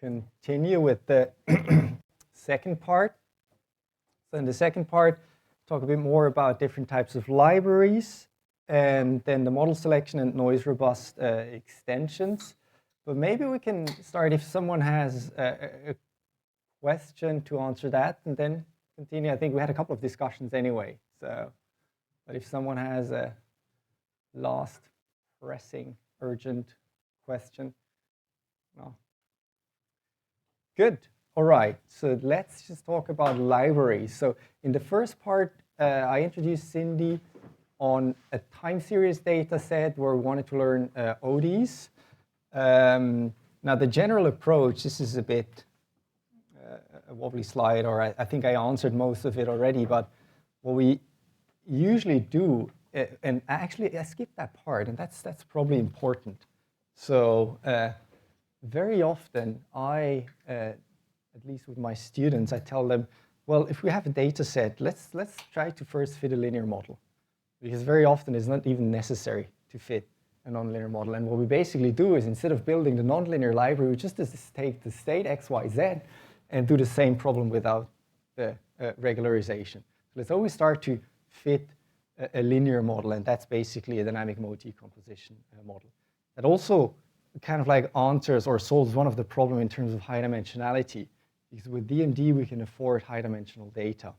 continue with the second part. So in the second part, talk a bit more about different types of libraries, and then the model selection and noise robust extensions. But maybe we can start if someone has a question to answer that, and then continue. I think we had a couple of discussions anyway. So, but if someone has a last pressing, urgent question, no. Good. All right. So let's just talk about libraries. So in the first part, I introduced SINDy on a time series data set where we wanted to learn ODs. Now the general approach, this is a bit a wobbly slide, or I think I answered most of it already, but what we usually do, and actually I skipped that part, and that's probably important. So very often at least with my students, I tell them, well, if we have a data set, let's try to first fit a linear model, because very often it's not even necessary to fit a nonlinear model. And what we basically do is, instead of building the nonlinear library, we just take the state x, y, z and do the same problem without the regularization. So let's always start to fit a linear model, and that's basically a dynamic mode decomposition model. That also kind of like answers or solves one of the problems in terms of high dimensionality, because with DMD we can afford high dimensional data.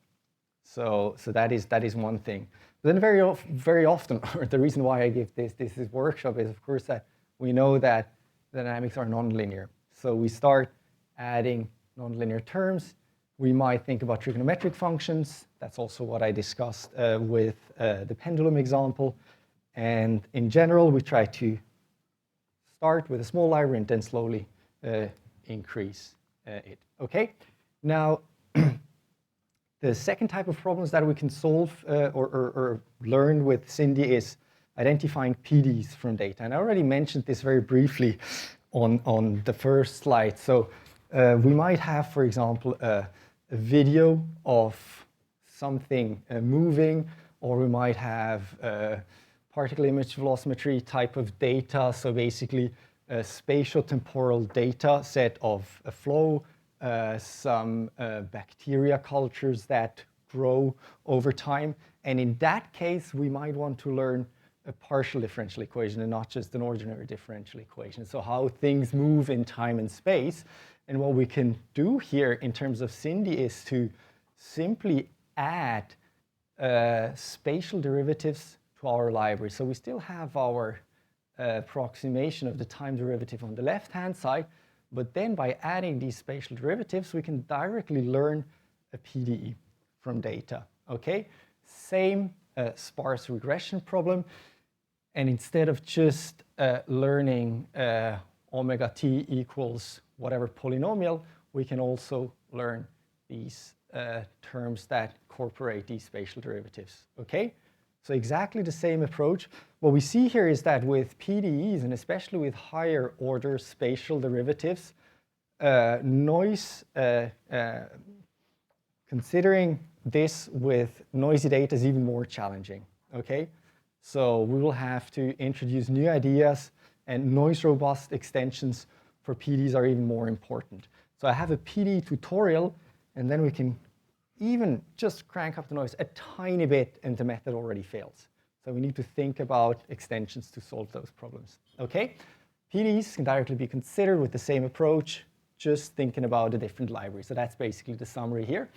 So that is one thing. But then very often, or the reason why I give this workshop is, of course, that we know that the dynamics are nonlinear. So we start adding nonlinear terms. We might think about trigonometric functions. That's also what I discussed with the pendulum example. And in general, we try to start with a small library and then slowly increase it. Okay. Now, the second type of problems that we can solve or learn with SINDy is identifying PDs from data. And I already mentioned this very briefly on the first slide. So we might have, for example, a video of something moving, or we might have particle image velocimetry type of data. So basically a spatial-temporal data set of a flow, some bacteria cultures that grow over time. And in that case, we might want to learn a partial differential equation and not just an ordinary differential equation. So how things move in time and space. And what we can do here in terms of SINDy is to simply add spatial derivatives to our library. So we still have our approximation of the time derivative on the left-hand side, but then by adding these spatial derivatives, we can directly learn a PDE from data. Okay, same sparse regression problem. And instead of just learning omega t equals whatever polynomial, we can also learn these terms that incorporate these spatial derivatives. Okay, so exactly the same approach. What we see here is that with PDEs, and especially with higher order spatial derivatives, noise, considering this with noisy data is even more challenging. Okay, so we will have to introduce new ideas, and noise robust extensions for PDs are even more important. So I have a PD tutorial, and then we can even just crank up the noise a tiny bit, and the method already fails. So we need to think about extensions to solve those problems. Okay, PDs can directly be considered with the same approach, just thinking about a different library. So that's basically the summary here.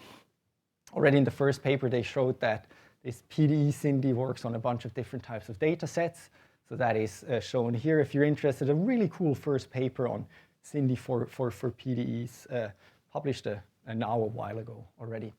Already in the first paper, they showed that this PDE SINDy works on a bunch of different types of data sets. So that is shown here. If you're interested, a really cool first paper on SINDy for PDEs, published now a while ago already.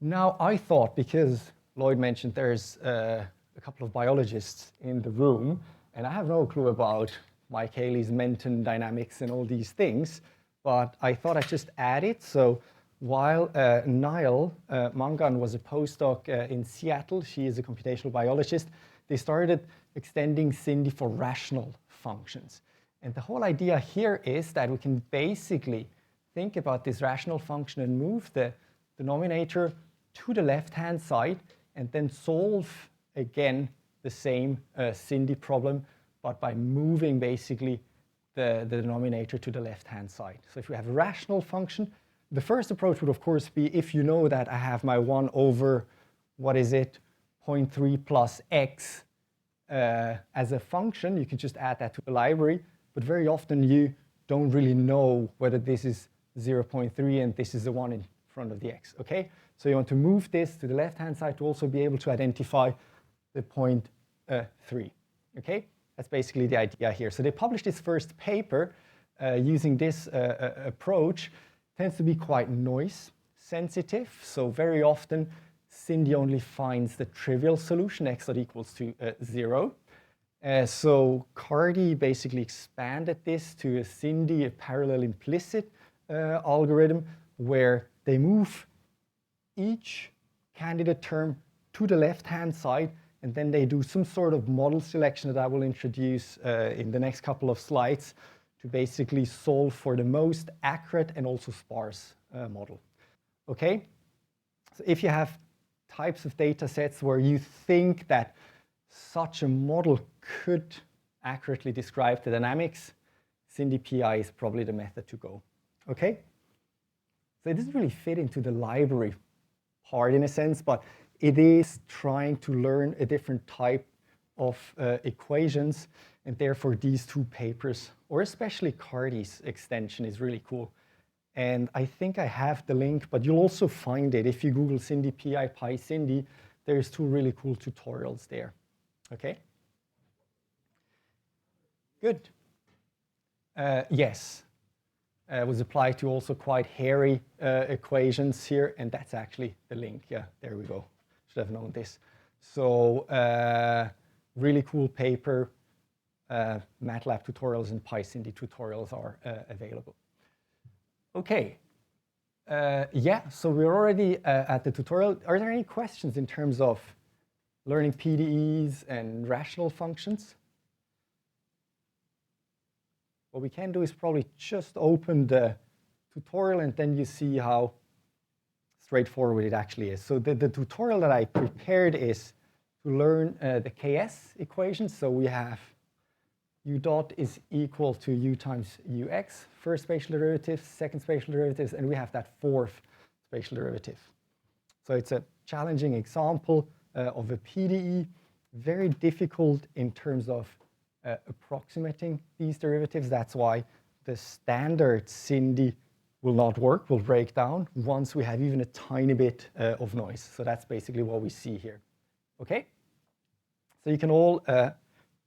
Now I thought, because Lloyd mentioned there's a couple of biologists in the room, and I have no clue about Mike Haley's Menton dynamics and all these things, but I thought I'd just add it. So while Niall Mangan was a postdoc in Seattle, she is a computational biologist, they started extending SINDy for rational functions. And the whole idea here is that we can basically think about this rational function and move the denominator to the left-hand side, and then solve again the same SINDy problem, but by moving basically the denominator to the left-hand side. So if we have a rational function, the first approach would, of course, be if you know that I have my 1 over, what is it, 0.3 plus x as a function, you can just add that to the library. But very often you don't really know whether this is 0.3 and this is the 1 in front of the x, okay? So you want to move this to the left-hand side to also be able to identify the 0.3, okay? That's basically the idea here. So they published this first paper using this approach. Tends to be quite noise sensitive. So very often, SINDy only finds the trivial solution, x not equals to 0. So Cardy basically expanded this to a SINDy, a parallel implicit algorithm, where they move each candidate term to the left-hand side, and then they do some sort of model selection that I will introduce in the next couple of slides to basically solve for the most accurate and also sparse model. Okay? So if you have types of data sets where you think that such a model could accurately describe the dynamics, SINDy PI is probably the method to go. Okay? So it doesn't really fit into the library part in a sense, but it is trying to learn a different type of equations, and therefore these two papers, or especially Cardy's extension, is really cool. And I think I have the link, but you'll also find it if you Google SINDy PI PySINDy. There's two really cool tutorials there. Okay? Good. Yes. Was applied to also quite hairy equations here, and that's actually the link. Yeah, there we go. Should have known this. So really cool paper. MATLAB tutorials and PySINDy tutorials are available. Okay. Yeah, so we're already at the tutorial. Are there any questions in terms of learning PDEs and rational functions? What we can do is probably just open the tutorial, and then you see how straightforward it actually is. So the tutorial that I prepared is to learn the KS equation. So we have u dot is equal to u times ux, first spatial derivative, second spatial derivatives, and we have that fourth spatial derivative. So it's a challenging example of a PDE, very difficult in terms of approximating these derivatives. That's why the standard SINDy will not work, will break down once we have even a tiny bit of noise. So that's basically what we see here. Okay? So you can all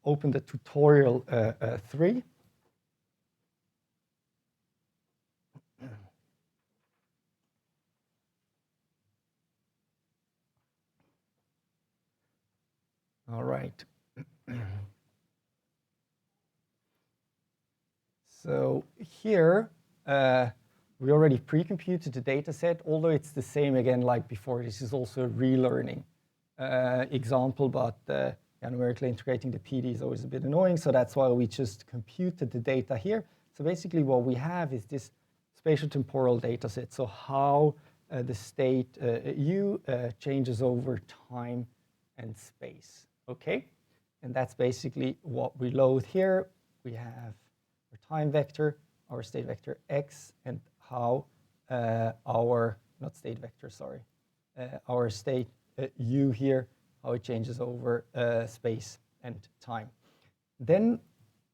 open the tutorial 3. All right. So here, we already pre-computed the data set, although it's the same again like before. This is also a relearning example, but numerically integrating the PD is always a bit annoying, so that's why we just computed the data here. So basically what we have is this spatial temporal data set, so how the state U changes over time and space, okay? And that's basically what we load here. We have our time vector, our state vector x, and how our state U here, how it changes over space and time. Then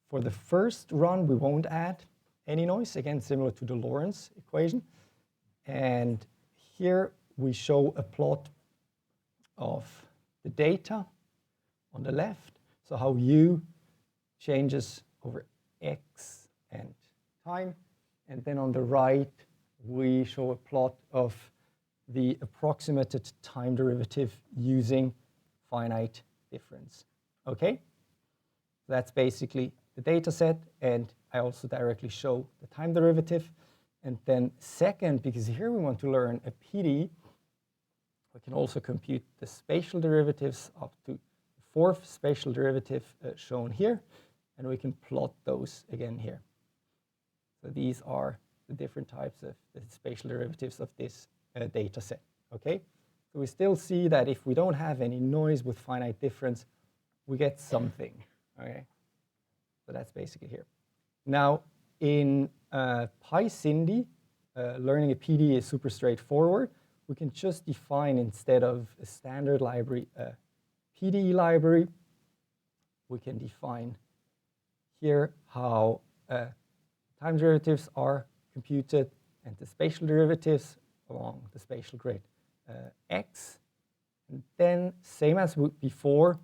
for the first run, we won't add any noise, again, similar to the Lorentz equation. And here we show a plot of the data on the left, so how U changes over x and time. And then on the right, we show a plot of the approximated time derivative using finite difference. Okay? That's basically the data set, and I also directly show the time derivative. And then second, because here we want to learn a PD, we can also compute the spatial derivatives up to the fourth spatial derivative shown here, and we can plot those again here. So these are the different types of the spatial derivatives of this data set, okay? So we still see that if we don't have any noise with finite difference, we get something, okay? So that's basically here. Now, in PySINDy, learning a PD is super straightforward. We can just define, instead of a standard library, a PDE library. We can define here how time derivatives are computed and the spatial derivatives along the spatial grid X. And then, same as before,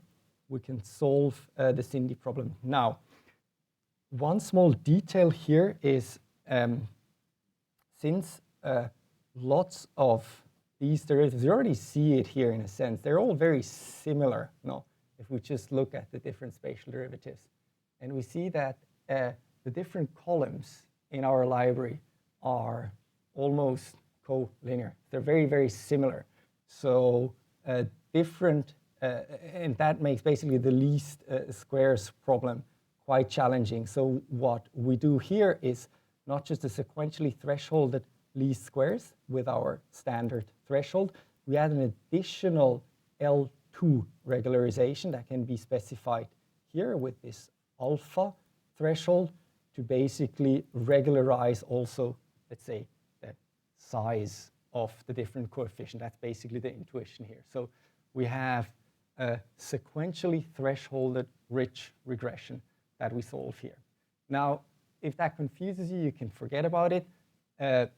we can solve the SINDy problem. Now, one small detail here is since lots of these derivatives, you already see it here in a sense, they're all very similar, no? If we just look at the different spatial derivatives. And we see that the different columns in our library are almost collinear. They're very, very similar. So different, and that makes basically the least squares problem quite challenging. So what we do here is not just a sequentially thresholded least squares with our standard threshold, we add an additional L2 regularization that can be specified here with this alpha threshold to basically regularize also, let's say, the size of the different coefficient. That's basically the intuition here. So we have a sequentially thresholded rich regression that we solve here. Now, if that confuses you, you can forget about it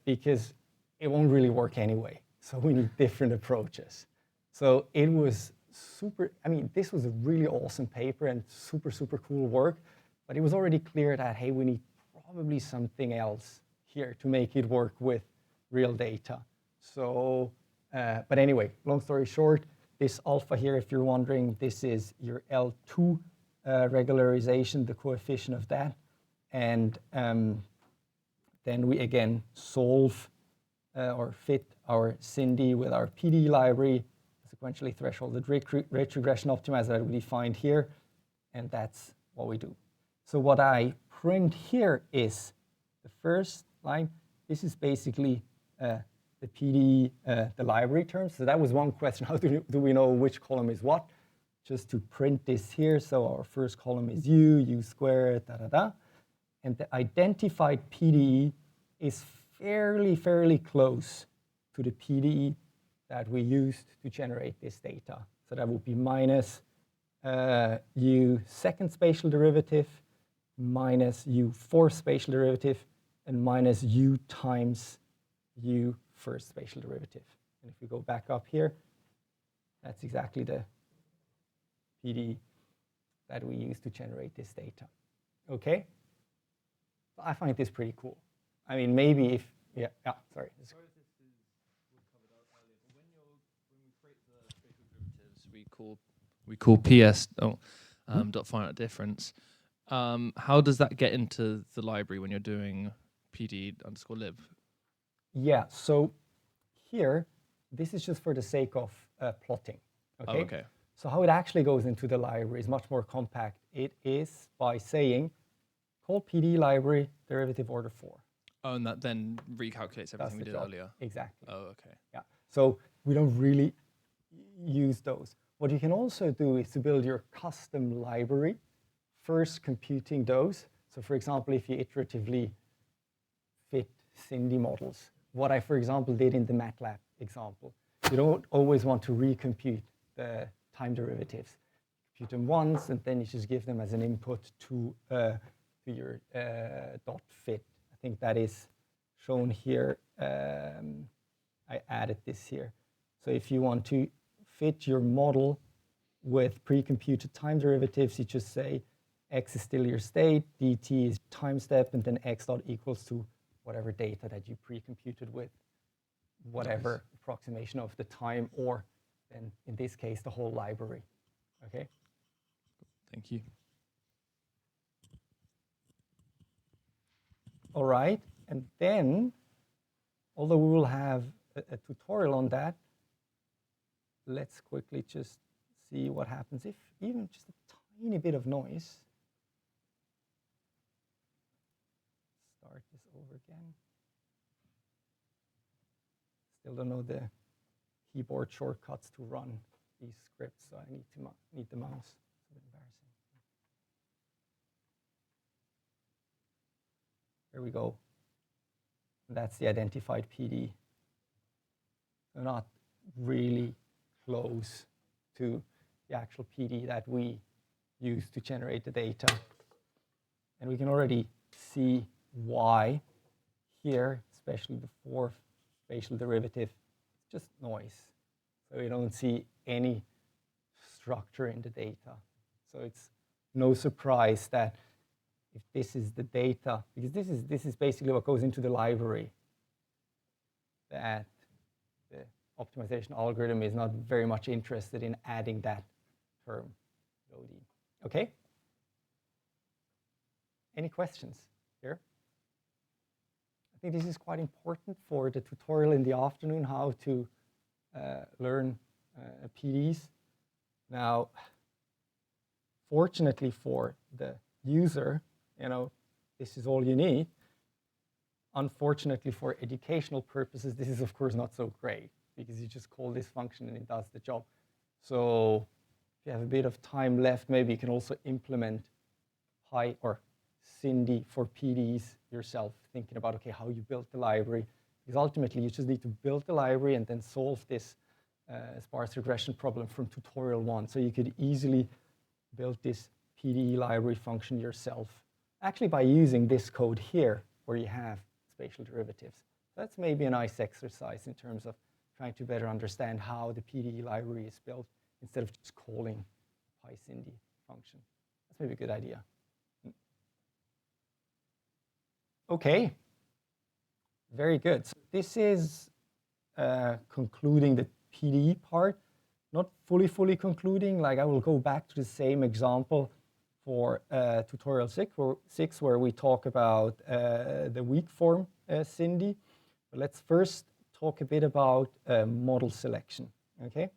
because it won't really work anyway. So we need different approaches. So it was super, I mean, this was a really awesome paper and super, super cool work, but it was already clear that, hey, we need probably something else here to make it work with real data. So, but anyway, long story short, this alpha here, if you're wondering, this is your L2 regularization, the coefficient of that. And then we again solve or fit our SINDy with our PD library, sequentially thresholded rich regression optimizer that we defined here, and that's what we do. So what I print here is the first line. This is basically the PD, the library terms. So that was one question. How do we know which column is what? Just to print this here. So our first column is U squared, da, da, da. And the identified PDE is fairly close to the PDE that we used to generate this data. So that would be minus U second spatial derivative, minus U fourth spatial derivative, and minus U times U first spatial derivative. And if we go back up here, that's exactly the PDE that we use to generate this data. Okay? I find this pretty cool. I mean, maybe if, sorry. Sorry if this was covered out earlier, but when we create the spatial derivatives, we call PS dot finite difference. How does that get into the library when you're doing PD underscore lib? Yeah, so here, this is just for the sake of plotting. Okay? Oh, okay. So how it actually goes into the library is much more compact. It is by saying, call PD library derivative order 4. Oh, and that then recalculates everything we did earlier. Exactly. Oh, okay. Yeah. So we don't really use those. What you can also do is to build your custom library, first computing those. So for example, if you iteratively fit SINDy models, what I, for example, did in the MATLAB example, you don't always want to recompute the time derivatives. Compute them once, and then you just give them as an input to your dot fit. I think that is shown here. I added this here. So if you want to fit your model with pre-computed time derivatives, you just say x is still your state, dt is time step, and then x dot equals to whatever data that you pre-computed with, whatever approximation of the time, or then in this case, the whole library. Okay? Thank you. All right, and then, although we will have a tutorial on that, let's quickly just see what happens if even just a tiny bit of noise. Start this over again. Still don't know the keyboard shortcuts to run these scripts, so I need the mouse. It's a bit embarrassing. There we go. And that's the identified PD. They're not really close to the actual PD that we use to generate the data. And we can already see why here, especially the fourth spatial derivative, it's just noise. So we don't see any structure in the data. So it's no surprise that if this is the data, because this is basically what goes into the library, that the optimization algorithm is not very much interested in adding that term, OD. Okay? Any questions here? I think this is quite important for the tutorial in the afternoon, how to learn PDs. Now, fortunately for the user, this is all you need. Unfortunately for educational purposes, this is of course not so great, because you just call this function and it does the job. So if you have a bit of time left, maybe you can also implement SINDy for PDs yourself, thinking about, okay, how you built the library. Because ultimately, you just need to build the library and then solve this sparse regression problem from tutorial 1. So you could easily build this PDE library function yourself, actually by using this code here, where you have spatial derivatives. That's maybe a nice exercise in terms of trying to better understand how the PDE library is built instead of just calling PySINDy function. That's maybe a good idea. Okay, very good. So this is concluding the PDE part. Not fully concluding, like I will go back to the same example for tutorial 6, where we talk about the weak form SINDy. But let's first talk a bit about model selection, okay?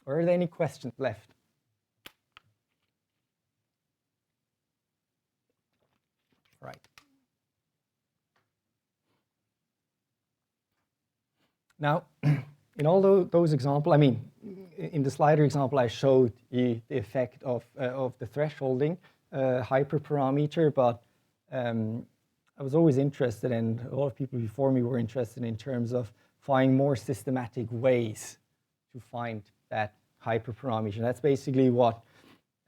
Are there any questions left? Right. Now, in all those examples, I mean, in the slider example, I showed the effect of the thresholding hyperparameter, but I was always interested, and a lot of people before me were interested in terms of finding more systematic ways to find that hyperparameter. That's basically what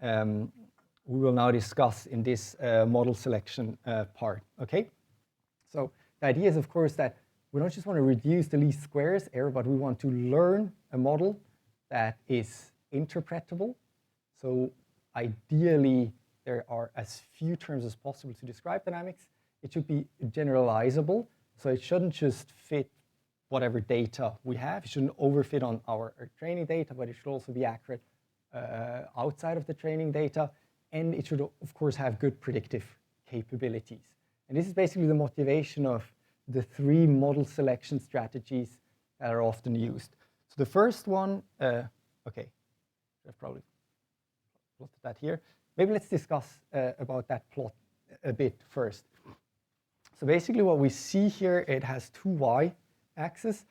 we will now discuss in this model selection part, okay? So the idea is, of course, that we don't just want to reduce the least squares error, but we want to learn a model that is interpretable. So ideally, there are as few terms as possible to describe dynamics. It should be generalizable, so it shouldn't just fit whatever data we have. It shouldn't overfit on our training data, but it should also be accurate outside of the training data. And it should, of course, have good predictive capabilities. And this is basically the motivation of the 3 model selection strategies that are often used. So the first one, okay, I've probably plotted that here. Maybe let's discuss about that plot a bit first. So basically what we see here, it has 2 y-axes.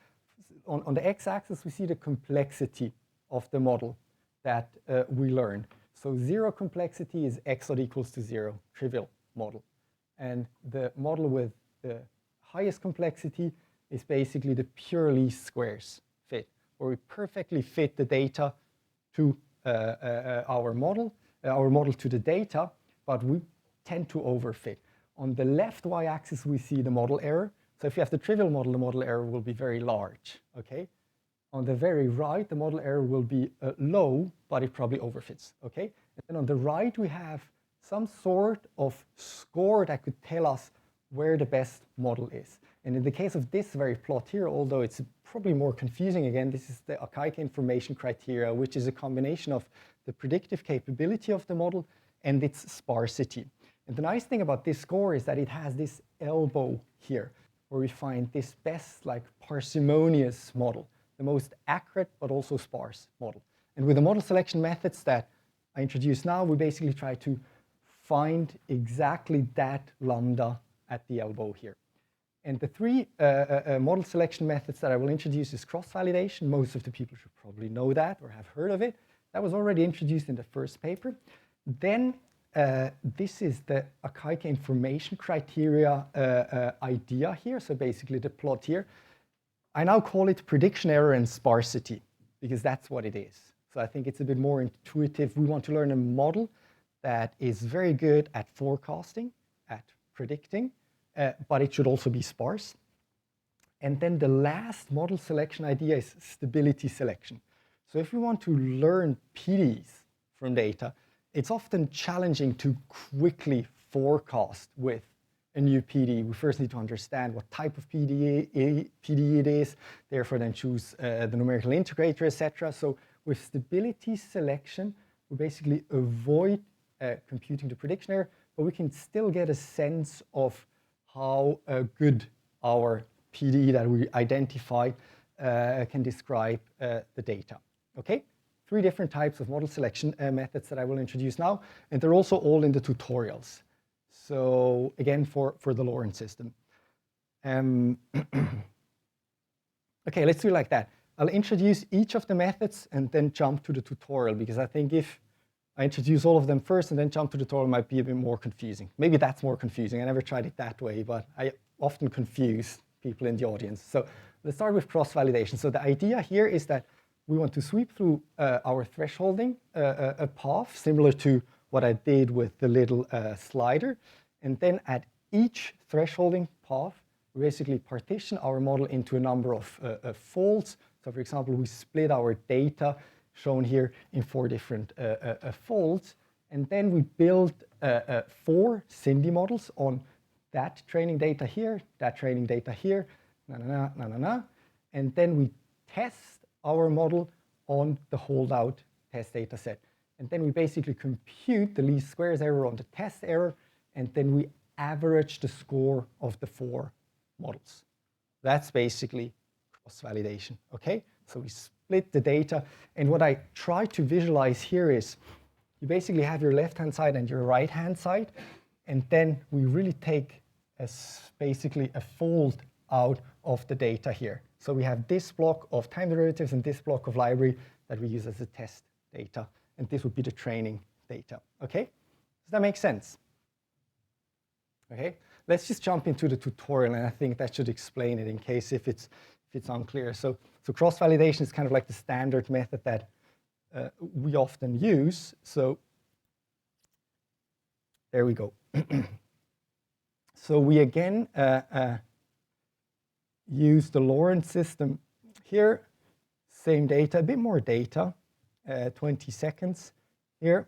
On the x-axis, we see the complexity of the model that we learn. So 0 complexity is x not equals to 0, trivial model. And the model with the highest complexity is basically the pure least squares fit, where we perfectly fit the data to our model to the data, but we tend to overfit. On the left y-axis, we see the model error. So if you have the trivial model, the model error will be very large, okay? On the very right, the model error will be low, but it probably overfits, okay? And then on the right, we have some sort of score that could tell us where the best model is. And in the case of this very plot here, although it's probably more confusing again, this is the Akaike information criteria, which is a combination of the predictive capability of the model and its sparsity. And the nice thing about this score is that it has this elbow here, where we find this best, like, parsimonious model, the most accurate but also sparse model. And with the model selection methods that I introduced now, we basically try to find exactly that lambda at the elbow here. And the 3 model selection methods that I will introduce is cross-validation. Most of the people should probably know that or have heard of it. That was already introduced in the first paper. Then this is the Akaike information criteria idea here. So basically the plot here. I now call it prediction error and sparsity because that's what it is. So I think it's a bit more intuitive. We want to learn a model that is very good at forecasting, at predicting, but it should also be sparse. And then the last model selection idea is stability selection. So if we want to learn PDEs from data, it's often challenging to quickly forecast with a new PDE. We first need to understand what type of PDE it is, therefore then choose the numerical integrator, etc. So with stability selection, we basically avoid computing the prediction error, but we can still get a sense of how good our PDE that we identified can describe the data. Okay? 3 different types of model selection methods that I will introduce now, and they're also all in the tutorials. So again, for the Lorentz system. Okay, let's do it like that. I'll introduce each of the methods and then jump to the tutorial, because I think if I introduce all of them first and then jump to the tutorial, it might be a bit more confusing. Maybe that's more confusing. I never tried it that way, but I often confuse people in the audience. So let's start with cross-validation. So the idea here is that we want to sweep through our thresholding a path, similar to what I did with the little slider. And then at each thresholding path, we basically partition our model into a number of folds. So for example, we split our data, shown here, in 4 different folds. And then we build 4 SINDy models on that training data here, that training data here, and then we test our model on the holdout test data set. And then we basically compute the least squares error on the test error, and then we average the score of the 4 models. That's basically cross-validation, okay? So we split the data, and what I try to visualize here is you basically have your left-hand side and your right-hand side, and then we really take basically a fold out of the data here. So we have this block of time derivatives and this block of library that we use as the test data, and this would be the training data, okay? Does that make sense? Okay, let's just jump into the tutorial, and I think that should explain it in case if it's unclear. So cross-validation is kind of like the standard method that we often use. So there we go. So we again use the Lorentz system here. Same data, a bit more data, 20 seconds here.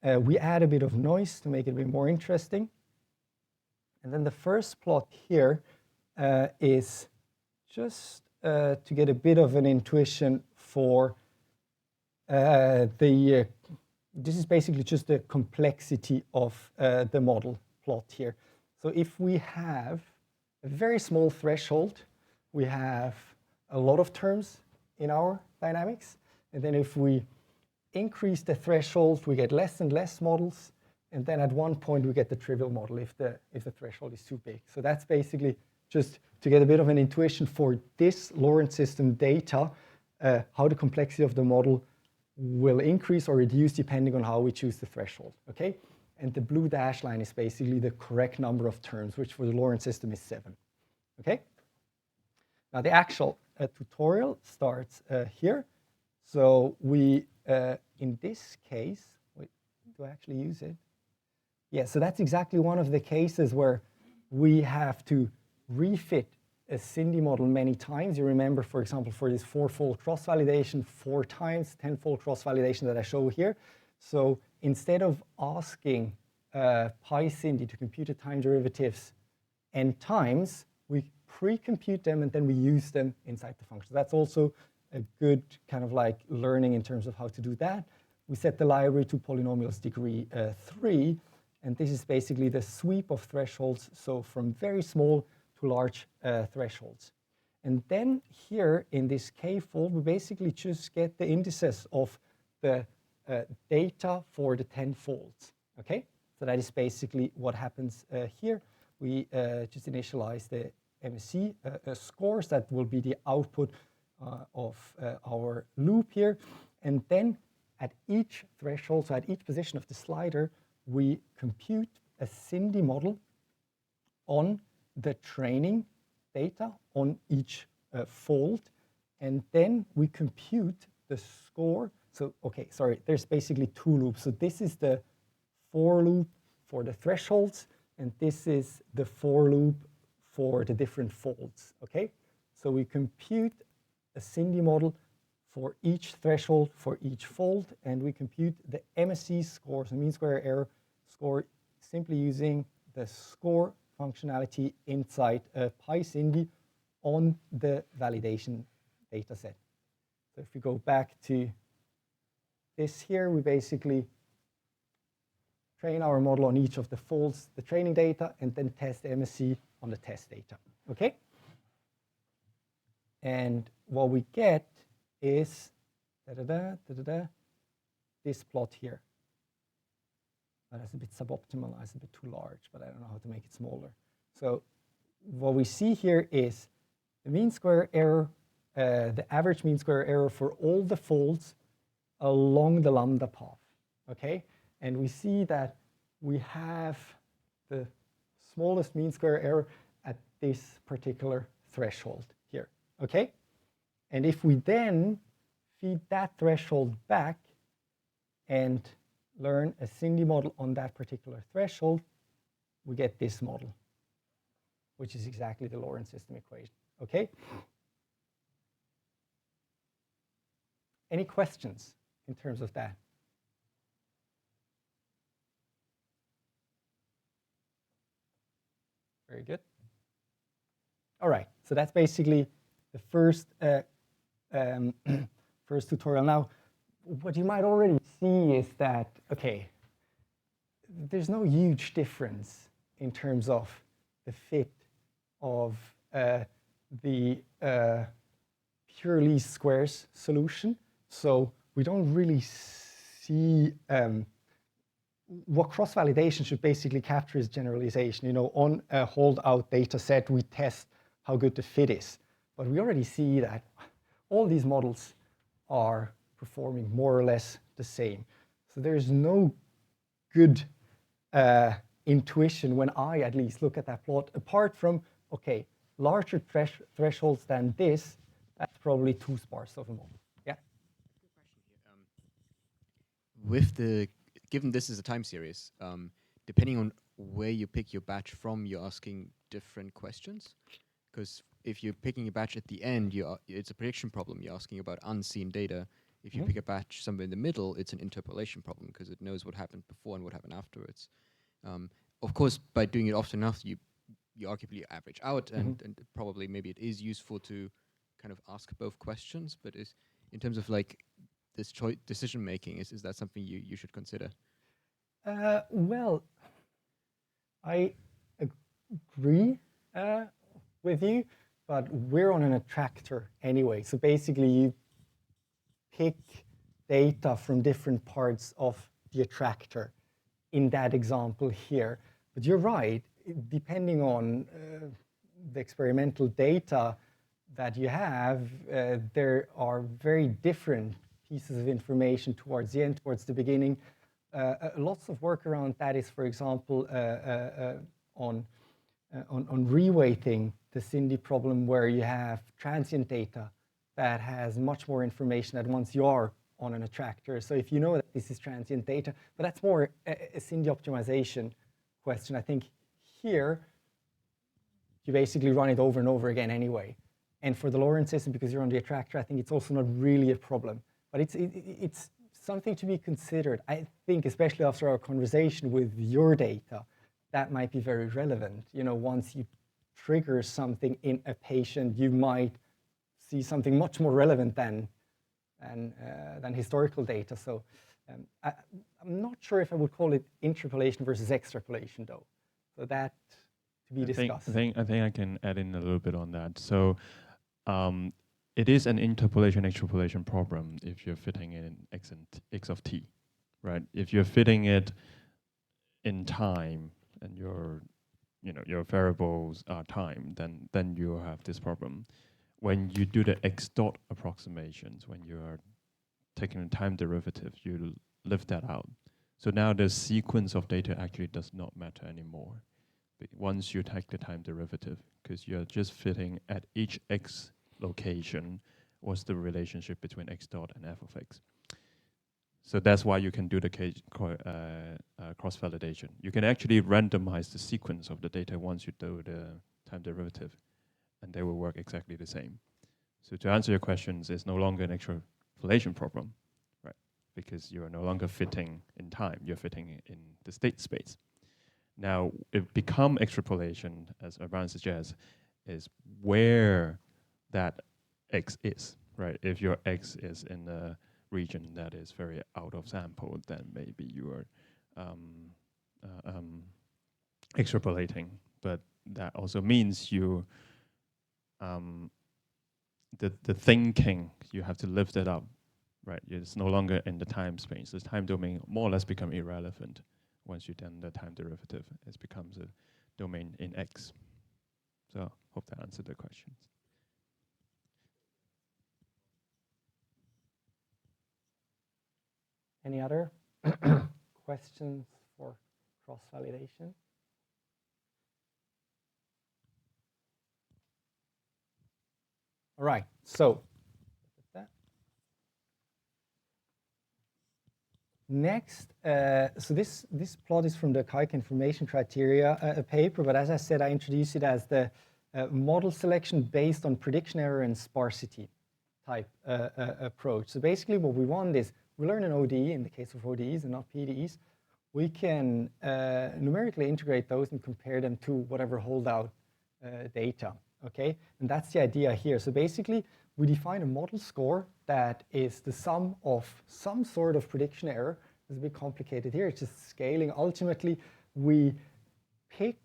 We add a bit of noise to make it a bit more interesting. And then the first plot here is just to get a bit of an intuition for this is basically just the complexity of the model plot here. So if we have a very small threshold, we have a lot of terms in our dynamics. And then if we increase the threshold, we get less and less models. And then at one point, we get the trivial model if the threshold is too big. So that's basically just to get a bit of an intuition for this Lorentz system data, how the complexity of the model will increase or reduce depending on how we choose the threshold, okay? And the blue dash line is basically the correct number of terms, which for the Lorentz system is 7, okay? Now the actual tutorial starts here. So we, in this case, wait, do I actually use it? Yeah, so that's exactly one of the cases where we have to refit a SINDy model many times. You remember, for example, for this 4-fold cross-validation, 4 times 10-fold cross-validation that I show here. So instead of asking PySINDy to compute the time derivatives n times, we pre-compute them and then we use them inside the function. That's also a good kind of like learning in terms of how to do that. We set the library to polynomials degree 3. And this is basically the sweep of thresholds, so from very small to large thresholds. And then here in this k-fold, we basically just get the indices of the data for the 10 folds, okay? So that is basically what happens here. We just initialize the MSE scores. That will be the output of our loop here. And then at each threshold, so at each position of the slider, we compute a SINDy model on the training data on each fold, and then we compute the score. So, okay, sorry, there's basically two loops. So this is the for loop for the thresholds, and this is the for loop for the different folds, okay? So we compute a SINDy model for each threshold, for each fold, and we compute the MSE score, so mean square error score, simply using the score functionality inside PySINDy on the validation data set. So if we go back to this here, we basically train our model on each of the folds, the training data, and then test MSE on the test data, okay? And what we get is this plot here. That's a bit suboptimal, it's a bit too large, but I don't know how to make it smaller. So what we see here is the mean square error, the average mean square error for all the folds along the lambda path, okay? And we see that we have the smallest mean square error at this particular threshold here, okay? And if we then feed that threshold back and learn a SINDy model on that particular threshold, we get this model, which is exactly the Lorentz system equation, okay? Any questions in terms of that? Very good. All right, so that's basically the first first tutorial. Now, what you might already see is that, okay, there's no huge difference in terms of the fit of the pure least squares solution. So we don't really see what cross-validation should basically capture is generalization. You know, on a holdout data set, we test how good the fit is. But we already see that all these models are performing more or less the same. So there's no good intuition when I at least look at that plot, apart from, okay, larger thresholds than this, that's probably too sparse of a model. Yeah? With the, given this is a time series, depending on where you pick your batch from, you're asking different questions. Because if you're picking a batch at the end, it's a prediction problem. You're asking about unseen data. If you pick a batch somewhere in the middle, it's an interpolation problem because it knows what happened before and what happened afterwards. Of course, by doing it often enough, you arguably average out, and probably maybe it is useful to kind of ask both questions. But in terms of like this decision making, is that something you should consider? Well, I agree with you, but we're on an attractor anyway. So basically, you pick data from different parts of the attractor in that example here. But you're right, depending on the experimental data that you have, there are very different pieces of information towards the end, towards the beginning. Lots of work around that is, for example, on reweighting the SINDy problem, where you have transient data that has much more information at once you are on an attractor. So if you know that this is transient data, but that's more a SINDy optimization question. I think here, you basically run it over and over again anyway. And for the Lorentz system, because you're on the attractor, I think it's also not really a problem. But it's something to be considered. I think, especially after our conversation with your data, that might be very relevant. You know, once you trigger something in a patient, you might see something much more relevant than historical data. So I'm not sure if I would call it interpolation versus extrapolation, though. So that to be discussed. I think I can add in a little bit on that. So it is an interpolation extrapolation problem if you're fitting in x of t, right? If you're fitting it in time and your variables are time, then you have this problem. When you do the x dot approximations, when you are taking a time derivative, you lift that out. So now the sequence of data actually does not matter anymore. But once you take the time derivative, because you're just fitting at each x location, what's the relationship between x dot and f of x. So that's why you can do the cross-validation. You can actually randomize the sequence of the data once you do the time derivative, and they will work exactly the same. So to answer your questions, it's no longer an extrapolation problem, right? Because you are no longer fitting in time, you're fitting in the state space. Now, it become extrapolation, as Urban suggests, is where that x is, right? If your x is in a region that is very out of sample, then maybe you are extrapolating. But that also means you, the thinking, you have to lift it up, right? It's no longer in the time space. The time domain more or less become irrelevant. Once you've done the time derivative, it becomes a domain in X. So hope that answered the questions. Any other questions for cross-validation? All right, so next, so this plot is from the Kaik information criteria paper, but as I said, I introduced it as the model selection based on prediction error and sparsity type approach. So basically what we want is, we learn an ODE in the case of ODEs and not PDEs. We can numerically integrate those and compare them to whatever holdout data, okay? And that's the idea here. So basically, we define a model score that is the sum of some sort of prediction error. It's a bit complicated here, it's just scaling. Ultimately, we pick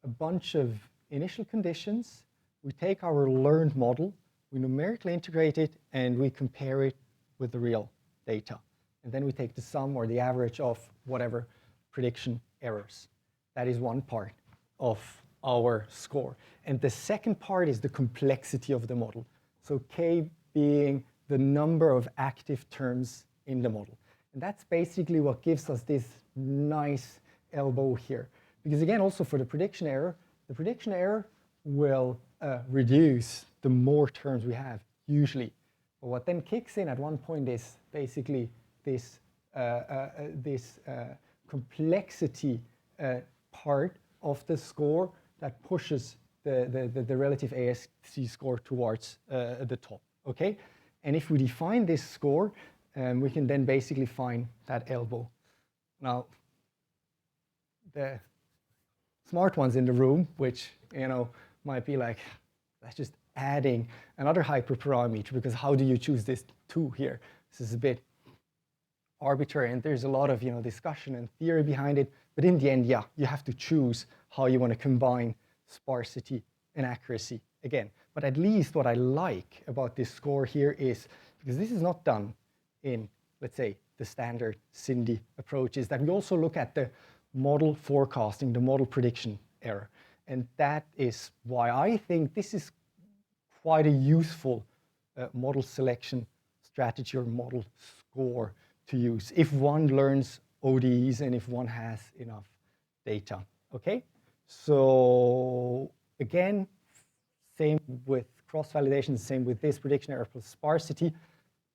a bunch of initial conditions, we take our learned model, we numerically integrate it, and we compare it with the real data. And then we take the sum or the average of whatever prediction errors. That is one part of our score. And the second part is the complexity of the model. So K being the number of active terms in the model. And that's basically what gives us this nice elbow here. Because again, also for the prediction error will reduce the more terms we have, usually. But what then kicks in at one point is basically this complexity part of the score that pushes the relative ASC score towards the top, okay? And if we define this score, we can then basically find that elbow. Now, the smart ones in the room, which might be like, that's just adding another hyperparameter, because how do you choose this 2 here? This is a bit arbitrary, and there's a lot of discussion and theory behind it. But in the end, yeah, you have to choose how you want to combine sparsity and accuracy again. But at least what I like about this score here is, because this is not done in, let's say, the standard SINDy approach, is that we also look at the model forecasting, the model prediction error. And that is why I think this is quite a useful model selection strategy or model score to use if one learns ODEs and if one has enough data, okay? So again, same with cross-validation, same with this prediction error plus sparsity.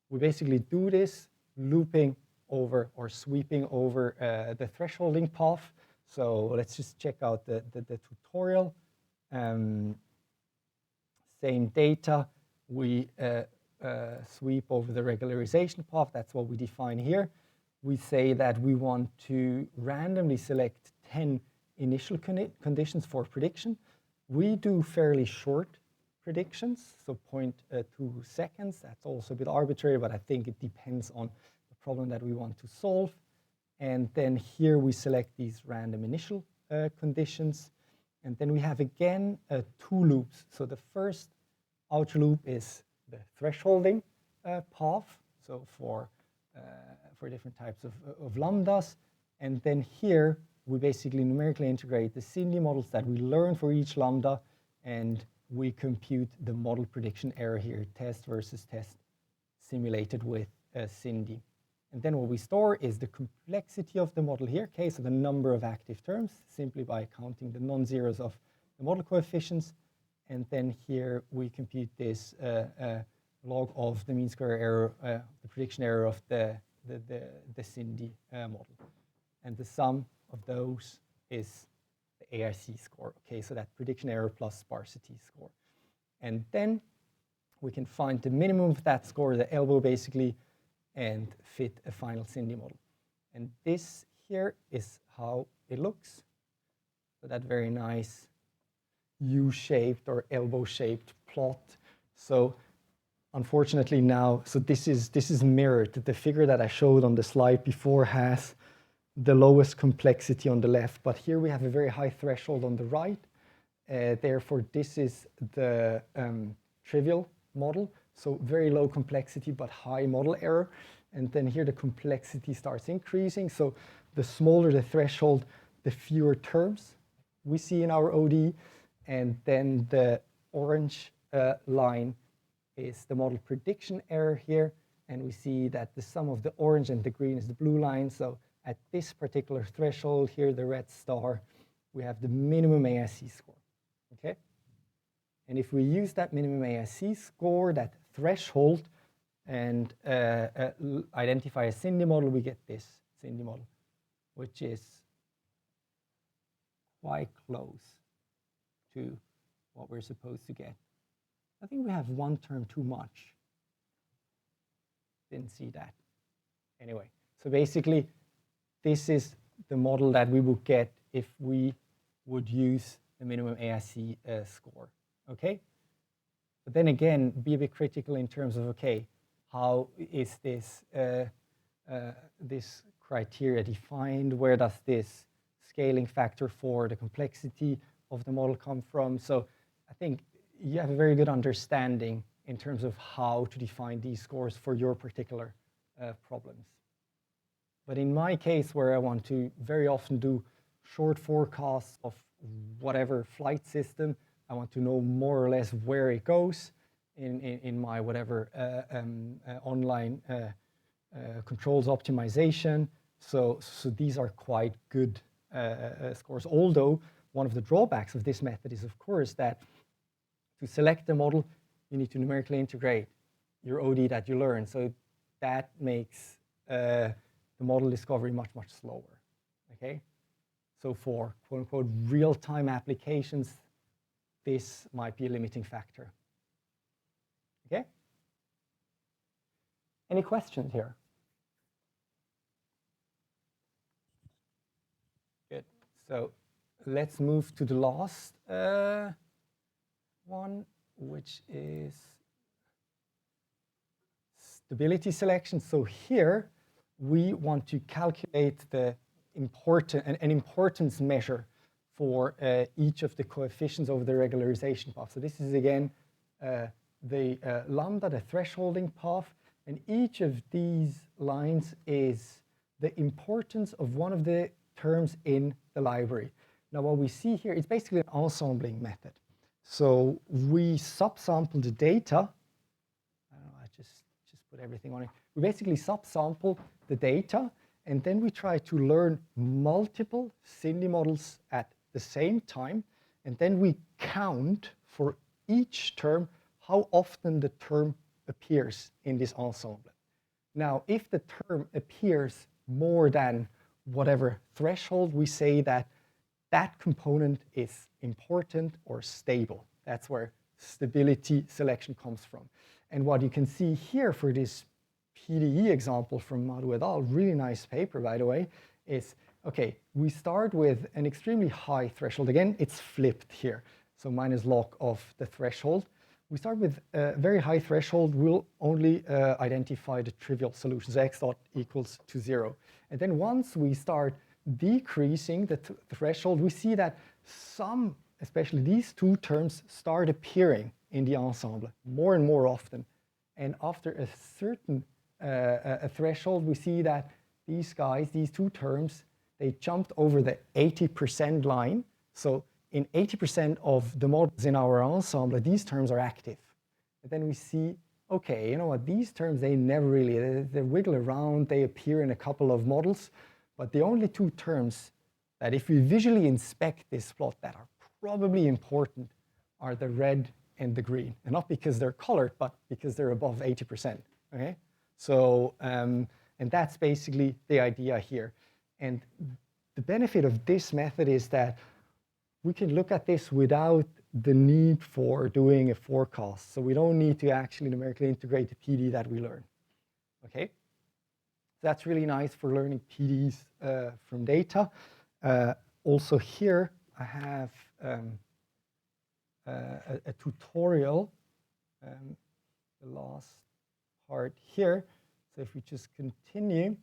We basically do this looping over or sweeping over the thresholding path. So let's just check out the tutorial. Same data, we sweep over the regularization path. That's what we define here. We say that we want to randomly select 10 initial conditions for prediction. We do fairly short predictions, so 0.2 seconds. That's also a bit arbitrary, but I think it depends on the problem that we want to solve. And then here we select these random initial conditions. And then we have again 2 loops. So the first outer loop is the thresholding path, so for different types of lambdas. And then here we basically numerically integrate the SINDy models that we learn for each lambda, and we compute the model prediction error here, test versus test simulated with SINDy. And then what we store is the complexity of the model here, okay, so the number of active terms, simply by counting the non-zeros of the model coefficients. And then here we compute this log of the mean square error, the prediction error of the SINDy model. And the sum of those is the AIC score, okay, so that prediction error plus sparsity score. And then we can find the minimum of that score, the elbow basically, and fit a final SINDy model. And this here is how it looks. So that very nice U-shaped or elbow-shaped plot. So unfortunately now, so this is mirrored. The figure that I showed on the slide before has the lowest complexity on the left, but here we have a very high threshold on the right. Therefore, this is the trivial model, so very low complexity but high model error. And then here the complexity starts increasing. So the smaller the threshold, the fewer terms we see in our ODE. And then the orange line is the model prediction error here. And we see that the sum of the orange and the green is the blue line. So at this particular threshold here, the red star, we have the minimum AIC score, okay? And if we use that minimum AIC score, that threshold, and identify a SINDy model, we get this SINDy model, which is quite close to what we're supposed to get. I think we have one term too much. Didn't see that. Anyway, so basically, this is the model that we would get if we would use the minimum AIC score, okay? But then again, be a bit critical in terms of, okay, how is this, this criteria defined? Where does this scaling factor for the complexity of the model come from? So I think you have a very good understanding in terms of how to define these scores for your particular problems. But in my case, where I want to very often do short forecasts of whatever flight system, I want to know more or less where it goes in my whatever online controls optimization. So these are quite good scores. Although one of the drawbacks of this method is, of course, that to select the model, you need to numerically integrate your OD that you learn. So that makes the model discovery much, much slower, okay? So for quote-unquote real-time applications, this might be a limiting factor, okay? Any questions here? Good, so let's move to the last one, which is stability selection. So here, we want to calculate the an importance measure for each of the coefficients over the regularization path. So this is again the lambda, the thresholding path, and each of these lines is the importance of one of the terms in the library. Now what we see here, it's basically an ensembling method. So we subsample the data. I don't know, I just put everything on it. We basically subsample the data, and then we try to learn multiple SINDy models at the same time, and then we count for each term how often the term appears in this ensemble. Now, if the term appears more than whatever threshold, we say that that component is important or stable. That's where stability selection comes from. And what you can see here for this PDE example from Madhu et al., really nice paper, by the way, is, okay, we start with an extremely high threshold. Again, it's flipped here, so minus log of the threshold. We start with a very high threshold. We'll only identify the trivial solutions, x dot equals to 0. And then once we start decreasing the threshold, we see that some, especially these two terms, start appearing in the ensemble more and more often. And after a certain a threshold, we see that these guys, these two terms, they jumped over the 80% line. So in 80% of the models in our ensemble, these terms are active. And then we see, okay, you know what, these terms, they never really, they wiggle around, they appear in a couple of models, but the only two terms that if we visually inspect this plot that are probably important are the red and the green. And not because they're colored, but because they're above 80%, okay? So, and that's basically the idea here. And the benefit of this method is that we can look at this without the need for doing a forecast. So we don't need to actually numerically integrate the PD that we learn, okay? That's really nice for learning PDs from data. Also here, I have a tutorial, the last part here. So if we just continue,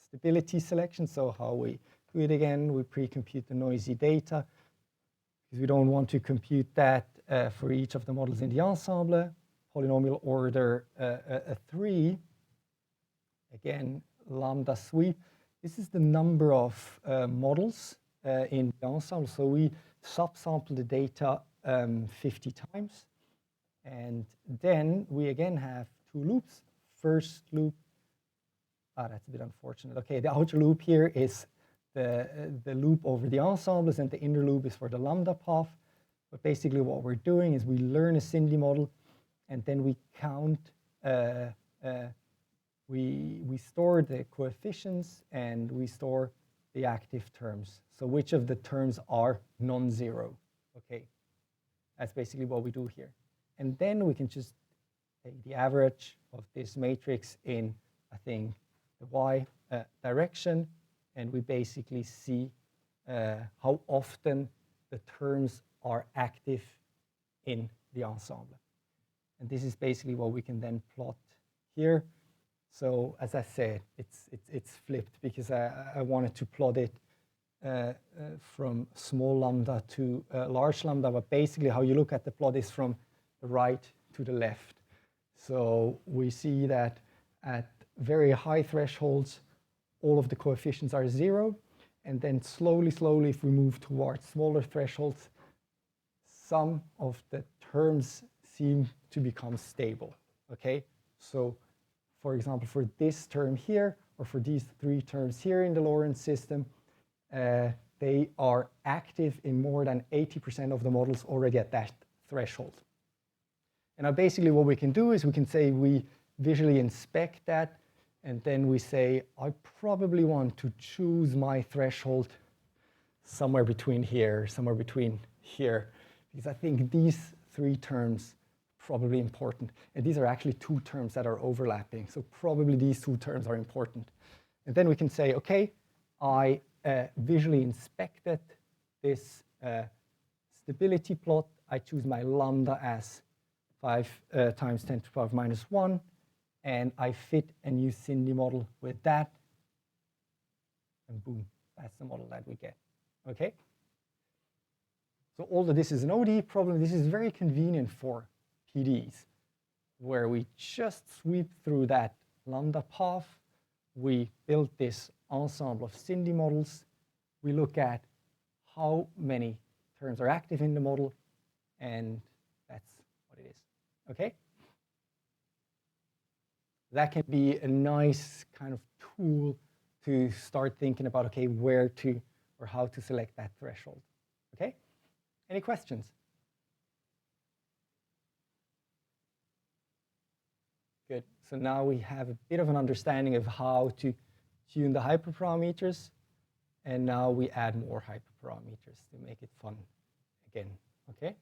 stability selection, so how we do it again, we pre-compute the noisy data, because we don't want to compute that for each of the models in the ensemble. Polynomial order 3, again, lambda sweep. This is the number of models in the ensemble. So we subsample the data 50 times. And then we again have two loops. First loop, that's a bit unfortunate. Okay, the outer loop here is the loop over the ensembles, and the inner loop is for the lambda path. But basically what we're doing is we learn a SINDy model, and then we count, we store the coefficients, and we store the active terms. So which of the terms are non-zero, okay? That's basically what we do here. And then we can just take the average of this matrix in, I think, the y direction, and we basically see how often the terms are active in the ensemble. And this is basically what we can then plot here. So as I said, it's flipped because I wanted to plot it from small lambda to large lambda, but basically how you look at the plot is from the right to the left. So we see that at very high thresholds, all of the coefficients are 0, and then slowly, if we move towards smaller thresholds, some of the terms seem to become stable, okay? So for example, for this term here, or for these three terms here in the Lorentz system, they are active in more than 80% of the models already at that threshold. And now basically what we can do is we can say we visually inspect that, and then we say, I probably want to choose my threshold somewhere between here, somewhere between here, because I think these three terms are probably important. And these are actually two terms that are overlapping, so probably these two terms are important. And then we can say, okay, I visually inspected this stability plot. I choose my lambda as 5 times 10 to the power of minus 1, and I fit a new SINDy model with that, and boom, that's the model that we get, okay? So although this is an ODE problem, this is very convenient for PDs, where we just sweep through that lambda path, we build this ensemble of SINDy models, we look at how many terms are active in the model, and that's what it is, okay? That can be a nice kind of tool to start thinking about, okay, where to or how to select that threshold, okay? Any questions? Good, so now we have a bit of an understanding of how to tune the hyperparameters, and now we add more hyperparameters to make it fun again, okay?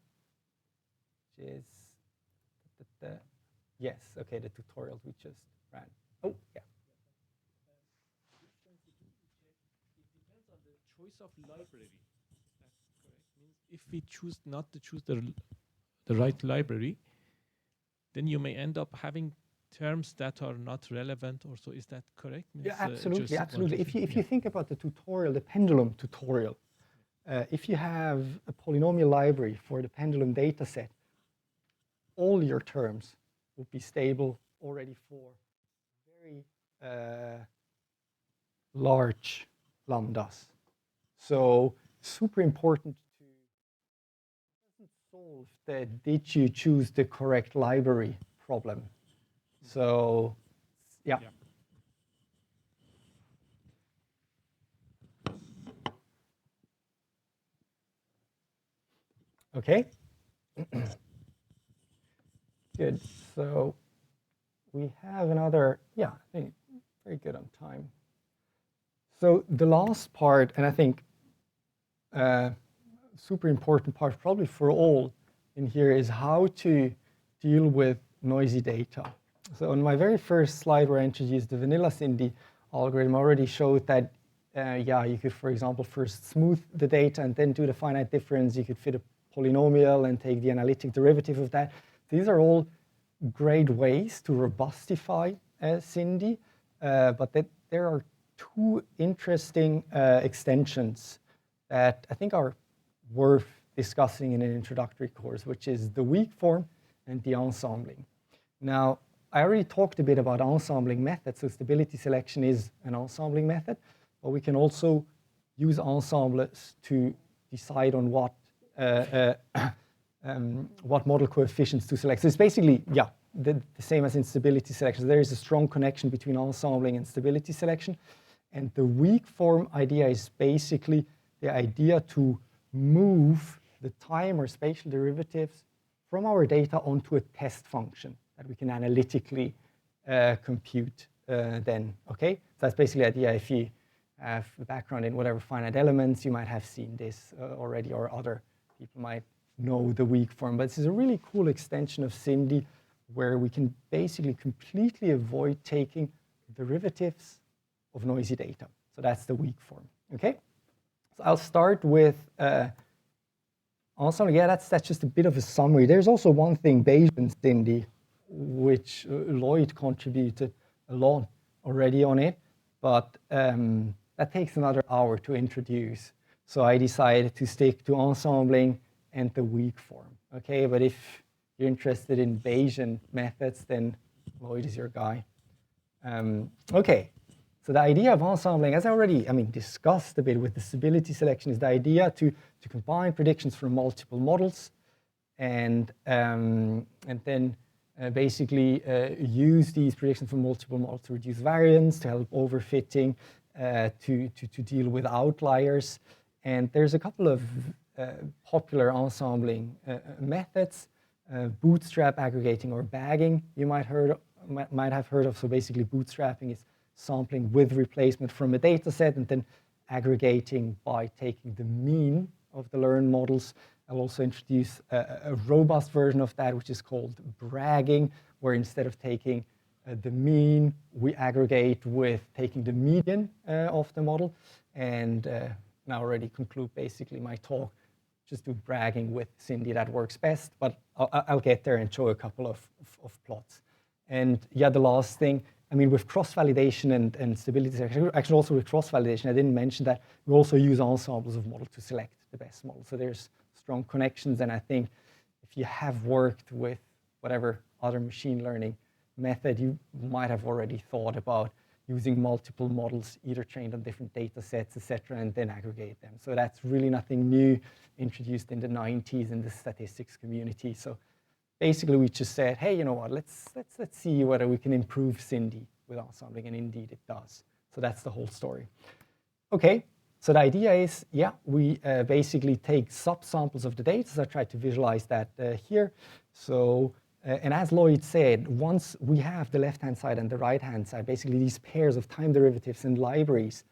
Which is, yes, okay, the tutorial we just ran. Oh, yeah. It depends on the choice of library. That's correct. Means if we choose not to choose the right library, then you may end up having terms that are not relevant or so. Is that correct? Means, yeah, absolutely, absolutely. If you think about the tutorial, the pendulum tutorial, if you have a polynomial library for the pendulum data set, all your terms would be stable already for very large lambdas. So super important to solve the did you choose the correct library problem. So, yeah. Okay. Good. So we have another, yeah, I think very good on time. So the last part, and I think super important part probably for all in here, is how to deal with noisy data. So on my very first slide where I introduced the vanilla SINDy algorithm, I already showed that, yeah, you could, for example, first smooth the data and then do the finite difference. You could fit a polynomial and take the analytic derivative of that. These are all great ways to robustify SINDy, but there are two interesting extensions that I think are worth discussing in an introductory course, which is the weak form and the ensembling. Now, I already talked a bit about ensembling methods, so stability selection is an ensembling method, but we can also use ensembles to decide on what model coefficients to select. So it's basically, yeah, the same as in stability selection. There is a strong connection between ensembling and stability selection. And the weak form idea is basically the idea to move the time or spatial derivatives from our data onto a test function that we can analytically compute then, okay? So that's basically the idea. If you have a background in whatever finite elements, you might have seen this already, or other people might know the weak form. But this is a really cool extension of SINDy where we can basically completely avoid taking derivatives of noisy data. So that's the weak form, okay? So I'll start with ensemble. Yeah, that's just a bit of a summary. There's also one thing, Bayesian SINDy, which Lloyd contributed a lot already on it, but that takes another hour to introduce. So I decided to stick to ensembling and the weak form, okay? But if you're interested in Bayesian methods, then Lloyd is your guy. Okay, so the idea of ensembling, as I already, discussed a bit with the stability selection, is the idea to combine predictions from multiple models and then basically use these predictions from multiple models to reduce variance, to help overfitting, to deal with outliers. And there's a couple of popular ensembling methods, bootstrap, aggregating, or bagging, you might have heard of. So basically bootstrapping is sampling with replacement from a data set and then aggregating by taking the mean of the learned models. I'll also introduce a robust version of that, which is called bragging, where instead of taking the mean, we aggregate with taking the median of the model. And now already conclude basically my talk. Just do bragging with SINDy, that works best, but I'll get there and show a couple of plots. And yeah, the last thing, with cross-validation and stability selection, actually also with cross-validation, I didn't mention that, we also use ensembles of models to select the best model. So there's strong connections, and I think if you have worked with whatever other machine learning method, you might have already thought about using multiple models, either trained on different data sets, etc., and then aggregate them. So that's really nothing new, introduced in the 90s in the statistics community. So basically, we just said, hey, you know what? Let's see whether we can improve SINDy with ensembling, and indeed it does. So that's the whole story. Okay, so the idea is, yeah, we basically take subsamples of the data. So I tried to visualize that here. So, and as Lloyd said, once we have the left-hand side and the right-hand side, basically these pairs of time derivatives and libraries,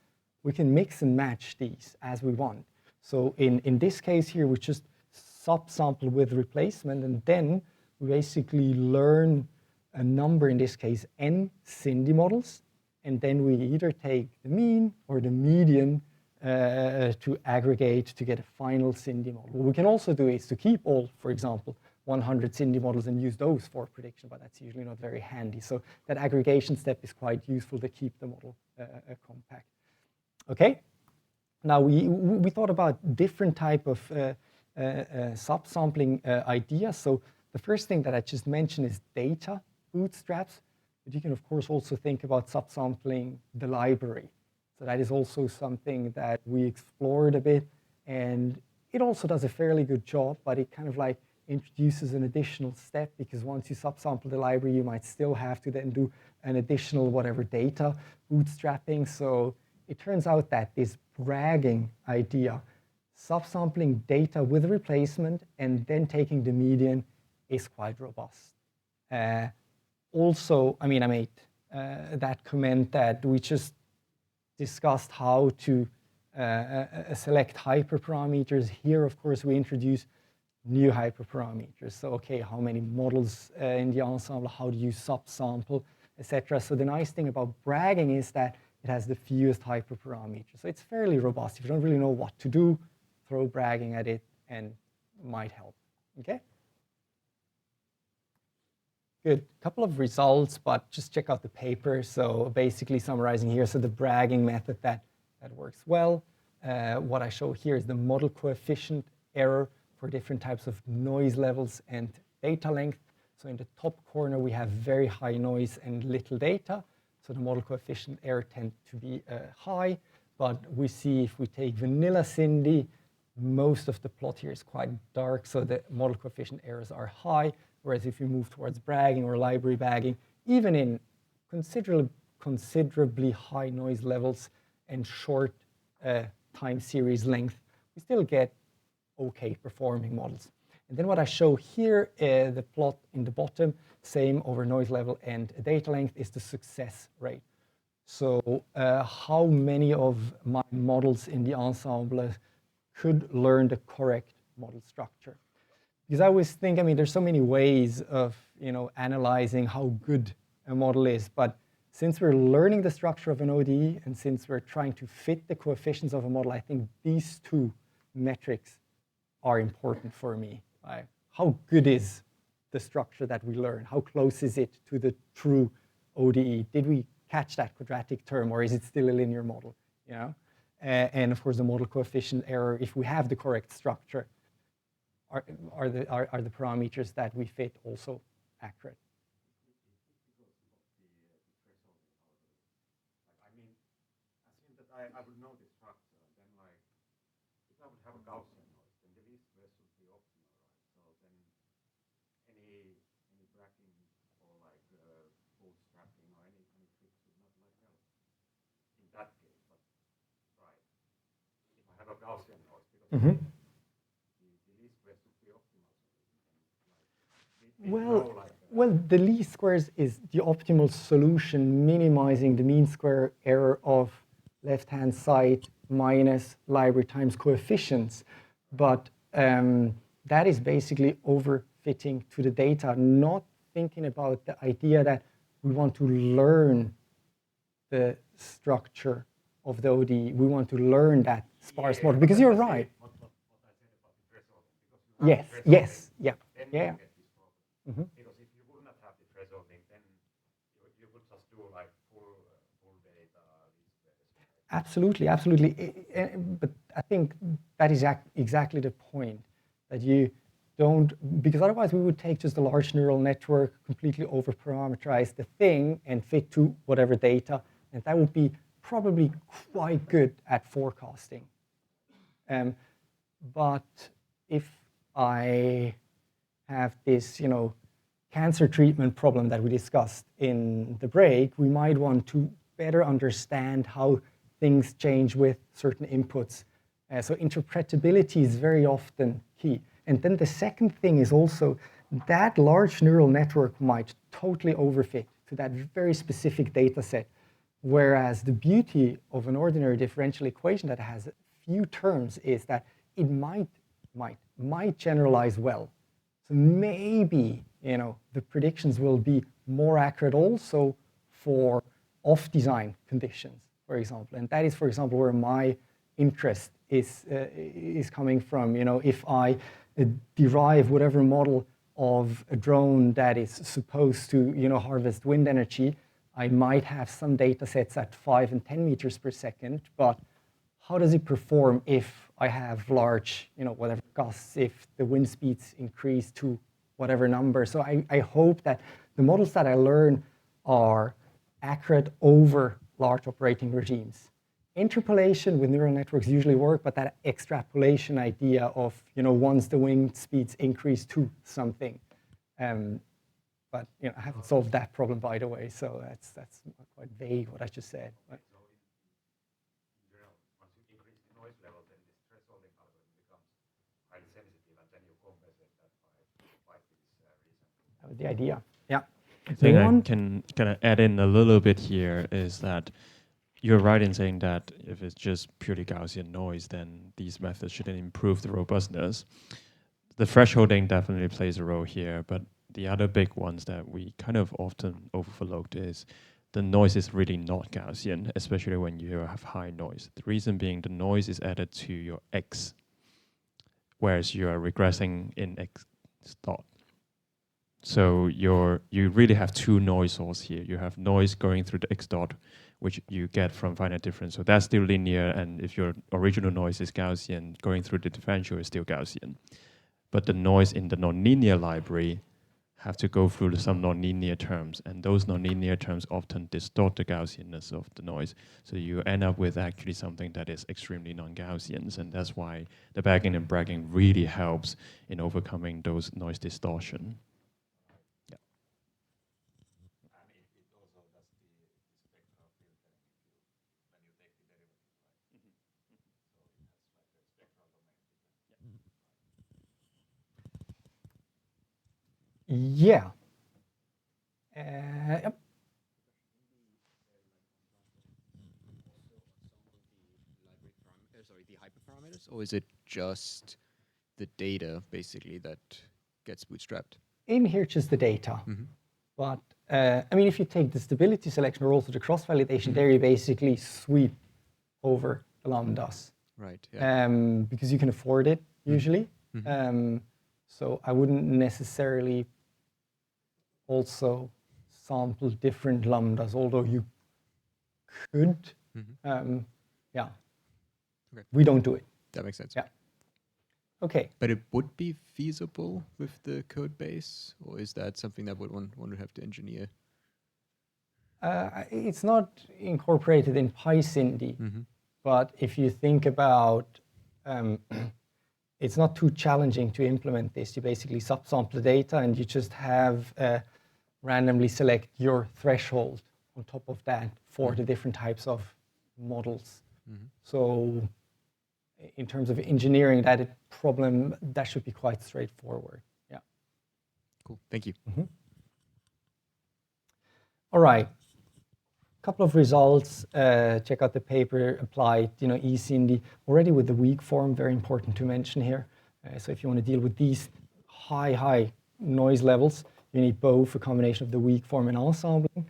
we can mix and match these as we want. So in this case here, we just subsample with replacement, and then we basically learn a number, in this case, n SINDy models, and then we either take the mean or the median to aggregate to get a final SINDy model. What we can also do is to keep all, for example, 100 SINDy models and use those for prediction, but that's usually not very handy. So that aggregation step is quite useful to keep the model compact. Okay, now we thought about different type of subsampling ideas. So the first thing that I just mentioned is data bootstraps, but you can of course also think about subsampling the library. So that is also something that we explored a bit, and it also does a fairly good job, but it kind of like introduces an additional step, because once you subsample the library, you might still have to then do an additional whatever data bootstrapping. So it turns out that this bragging idea, subsampling data with a replacement and then taking the median, is quite robust. Also, I mean, I made that comment that we just discussed how to select hyperparameters. Here, of course, we introduce new hyperparameters. So, okay, how many models in the ensemble, how do you subsample, etc. So the nice thing about bragging is that it has the fewest hyperparameters. So it's fairly robust. If you don't really know what to do, throw bragging at it and it might help, okay? Good, couple of results, but just check out the paper. So basically summarizing here, so the bragging method that works well. What I show here is the model coefficient error for different types of noise levels and data length. So in the top corner, we have very high noise and little data. So the model coefficient error tends to be high. But we see if we take vanilla SINDy, most of the plot here is quite dark. So the model coefficient errors are high. Whereas if you move towards bragging or library bagging, even in considerably high noise levels and short time series length, we still get okay performing models. And then what I show here, the plot in the bottom, same over noise level and data length, is the success rate. So how many of my models in the ensemble could learn the correct model structure? Because I always think, I mean, there's so many ways of, analyzing how good a model is. But since we're learning the structure of an ODE and since we're trying to fit the coefficients of a model, I think these two metrics are important for me. Right? How good is the structure that we learn? How close is it to the true ODE? Did we catch that quadratic term, or is it still a linear model? And of course, the model coefficient error, if we have the correct structure, are the parameters that we fit also accurate? I mean, assume that I would know the structure, and then like, if I would have a Gaussian noise, then the least squares would be optimal, right? So then any bracking or like bootstrapping or any tricks would not like help in that case. But right, if I have a Gaussian noise, because the least squares would be optimal. Well, the least squares is the optimal solution, minimizing the mean square error of left-hand side minus library times coefficients. But that is basically overfitting to the data, not thinking about the idea that we want to learn the structure of the ODE. We want to learn that sparse model, because you're right. What I said about the thresholding, because you Yes, yeah. Because if you would not have the thresholding, then you would just do like full data. Absolutely. But I think that is exactly the point, that you don't, because otherwise we would take just a large neural network, completely over-parameterize the thing and fit to whatever data, and that would be probably quite good at forecasting. But if I have this, cancer treatment problem that we discussed in the break, we might want to better understand how things change with certain inputs. So interpretability is very often key. And then the second thing is also that large neural network might totally overfit to that very specific data set, whereas the beauty of an ordinary differential equation that has few terms is that it might generalize well. So maybe, the predictions will be more accurate also for off-design conditions, for example. And that is, for example, where my interest is coming from. If I derive whatever model of a drone that is supposed to, harvest wind energy, I might have some data sets at 5 and 10 meters per second, but how does it perform if I have large, whatever gusts, if the wind speeds increase to whatever number? So I hope that the models that I learn are accurate over large operating regimes. interpolation with neural networks usually work, but that extrapolation idea of, once the wind speeds increase to something. But I haven't solved that problem, by the way, so that's quite vague what I just said. But So in general, once you increase the noise level, then this thresholding algorithm becomes highly sensitive, and then you compensate that by this reason. that was the idea. Yeah. I think I can kind of add in a little bit here is that you're right in saying that if it's just purely Gaussian noise, then these methods shouldn't improve the robustness. The thresholding definitely plays a role here, but the other big ones that we kind of often overlooked is the noise is really not Gaussian, especially when you have high noise. The reason being the noise is added to your X, whereas you are regressing in X dot. So you really have two noise sources here. You have noise going through the X dot, which you get from finite difference. So that's still linear, and if your original noise is Gaussian, going through the differential is still Gaussian. But the noise in the nonlinear library have to go through some nonlinear terms, and those nonlinear terms often distort the Gaussianness of the noise. So you end up with actually something that is extremely non-Gaussian, and that's why the bagging and bragging really helps in overcoming those noise distortion. Yeah. And it also does the spectral filtering when you take the derivative, right? So it has like a spectral domain. Yeah. Yep. The hyperparameters, or is it just the data basically that gets bootstrapped? In here, just the data. But I mean, if you take the stability selection or also the cross-validation, there you basically sweep over the lambdas. Right. Yeah. Because you can afford it usually. So I wouldn't necessarily also sample different lambdas, although you could. Yeah. Okay. We don't do it. That makes sense. Yeah. Okay. But it would be feasible with the code base, or is that something that one would have to engineer? It's not incorporated in PySINDy, but if you think about, it's not too challenging to implement this. You basically subsample the data and you just have randomly select your threshold on top of that for the different types of models. So in terms of engineering that problem, that should be quite straightforward. Yeah. Cool. Thank you. All right. Couple of results. Check out the paper applied, eSINDy already with the weak form. Very important to mention here. So if you want to deal with these high noise levels, you need both a combination of the weak form and ensembling.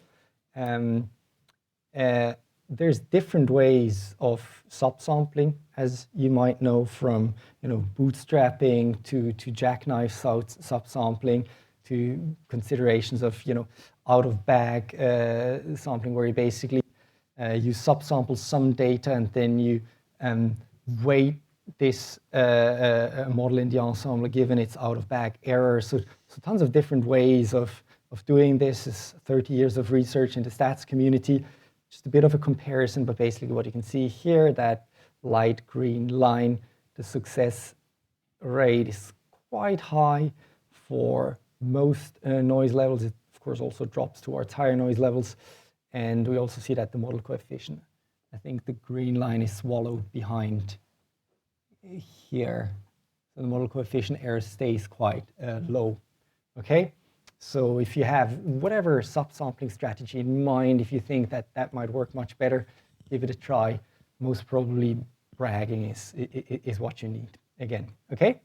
There's different ways of subsampling, as you might know from bootstrapping to jackknife subsampling to considerations of out of bag sampling, where you basically you subsample some data and then you weight this model in the ensemble given its out of bag error. So tons of different ways of doing this. Is 30 years of research in the stats community. Just a bit of a comparison, but basically what you can see here, that light green line, the success rate is quite high for most noise levels. It, of course, also drops towards higher noise levels. And we also see that the model coefficient, I think the green line is swallowed behind here. So the model coefficient error stays quite low. Okay? So if you have whatever subsampling strategy in mind, if you think that that might work much better, give it a try. Most probably bragging is what you need again. Okay.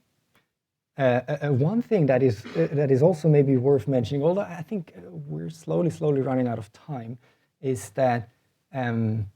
One thing that is also maybe worth mentioning, although I think we're slowly running out of time, is that you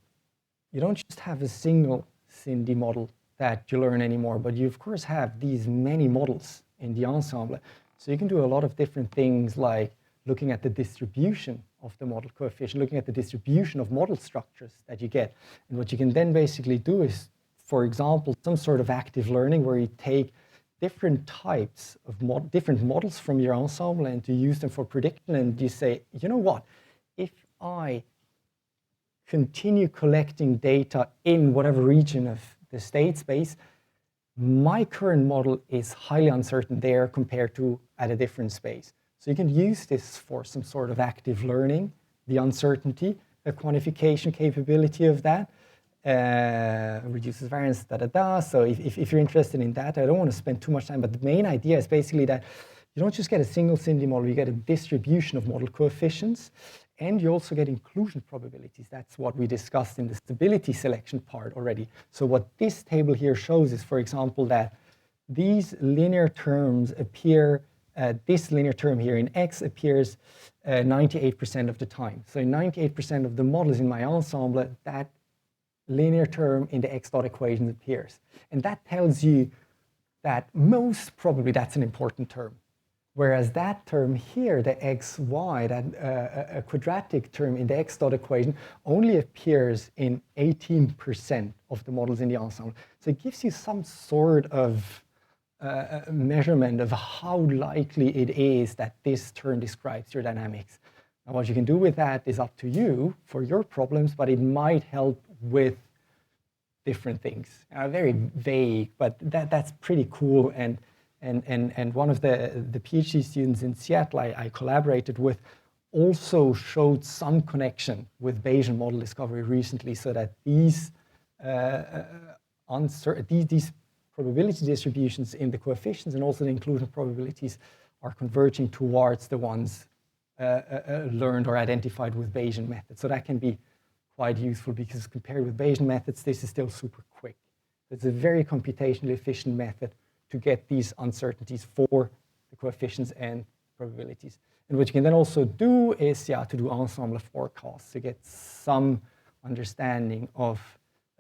don't just have a single SINDy model that you learn anymore, but you of course have these many models in the ensemble. So you can do a lot of different things, like looking at the distribution of the model coefficient, looking at the distribution of model structures that you get. And what you can then basically do is, for example, some sort of active learning where you take different types of different models from your ensemble and to use them for prediction. And you say, you know what, if I continue collecting data in whatever region of the state space, my current model is highly uncertain there compared to at a different space. So you can use this for some sort of active learning, the uncertainty, a quantification capability of that, reduces variance, So if you're interested in that, I don't want to spend too much time, but the main idea is basically that you don't just get a single SINDy model, you get a distribution of model coefficients, and you also get inclusion probabilities. That's what we discussed in the stability selection part already. So what this table here shows is, for example, that these linear terms appear, this linear term here in X appears 98% of the time. So in 98% of the models in my ensemble, that linear term in the X dot equation appears. And that tells you that most probably that's an important term. Whereas that term here, the xy, that a quadratic term in the X dot equation, only appears in 18% of the models in the ensemble. So it gives you some sort of measurement of how likely it is that this term describes your dynamics. Now, what you can do with that is up to you for your problems, but it might help with different things. Very vague, but that's pretty cool. And one of the PhD students in Seattle I collaborated with also showed some connection with Bayesian model discovery recently, so that these probability distributions in the coefficients and also the inclusion probabilities are converging towards the ones learned or identified with Bayesian methods. So that can be quite useful, because compared with Bayesian methods, this is still super quick. It's a very computationally efficient method to get these uncertainties for the coefficients and probabilities. And what you can then also do is, to do ensemble forecasts to get some understanding of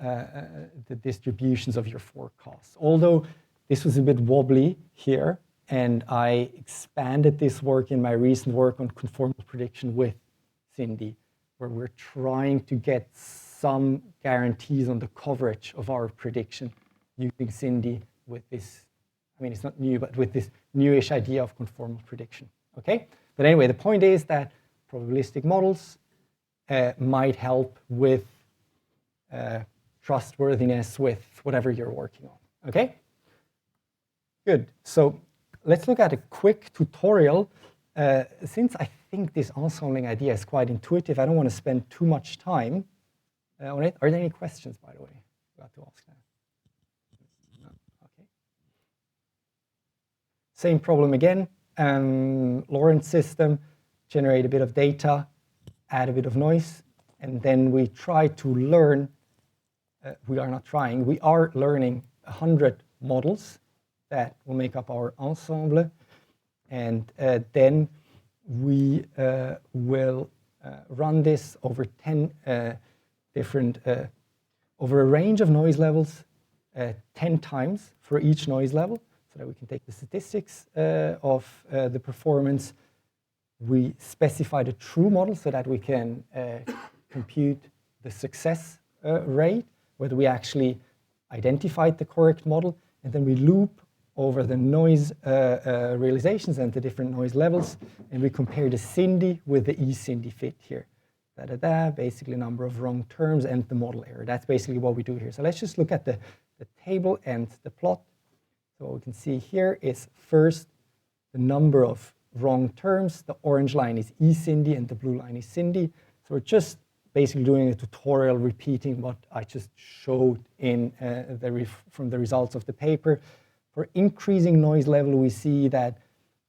the distributions of your forecasts. Although this was a bit wobbly here, and I expanded this work in my recent work on conformal prediction with SINDy, where we're trying to get some guarantees on the coverage of our prediction using SINDy with this, I mean, it's not new, but with this newish idea of conformal prediction, okay? But anyway, the point is that probabilistic models might help with trustworthiness with whatever you're working on, okay? Good, so let's look at a quick tutorial. Since I think this ensembling idea is quite intuitive, I don't want to spend too much time on it. Are there any questions, by the way? I got to ask now. No? Okay. Same problem again. Lorentz system, generate a bit of data, add a bit of noise, and then we try to learn. We are learning 100 models that will make up our ensemble. And then we will run this over 10 different, over a range of noise levels, 10 times for each noise level, so that we can take the statistics of the performance. We specify the true model so that we can compute the success rate, whether we actually identified the correct model, and then we loop over the noise realizations and the different noise levels, and we compare the SINDy with the eSINDy fit here. Basically number of wrong terms and the model error. That's basically what we do here. So let's just look at the table and the plot. So what we can see here is first the number of wrong terms. The orange line is eSINDy and the blue line is SINDy. So we're just basically doing a tutorial repeating what I just showed in from the results of the paper. For increasing noise level, we see that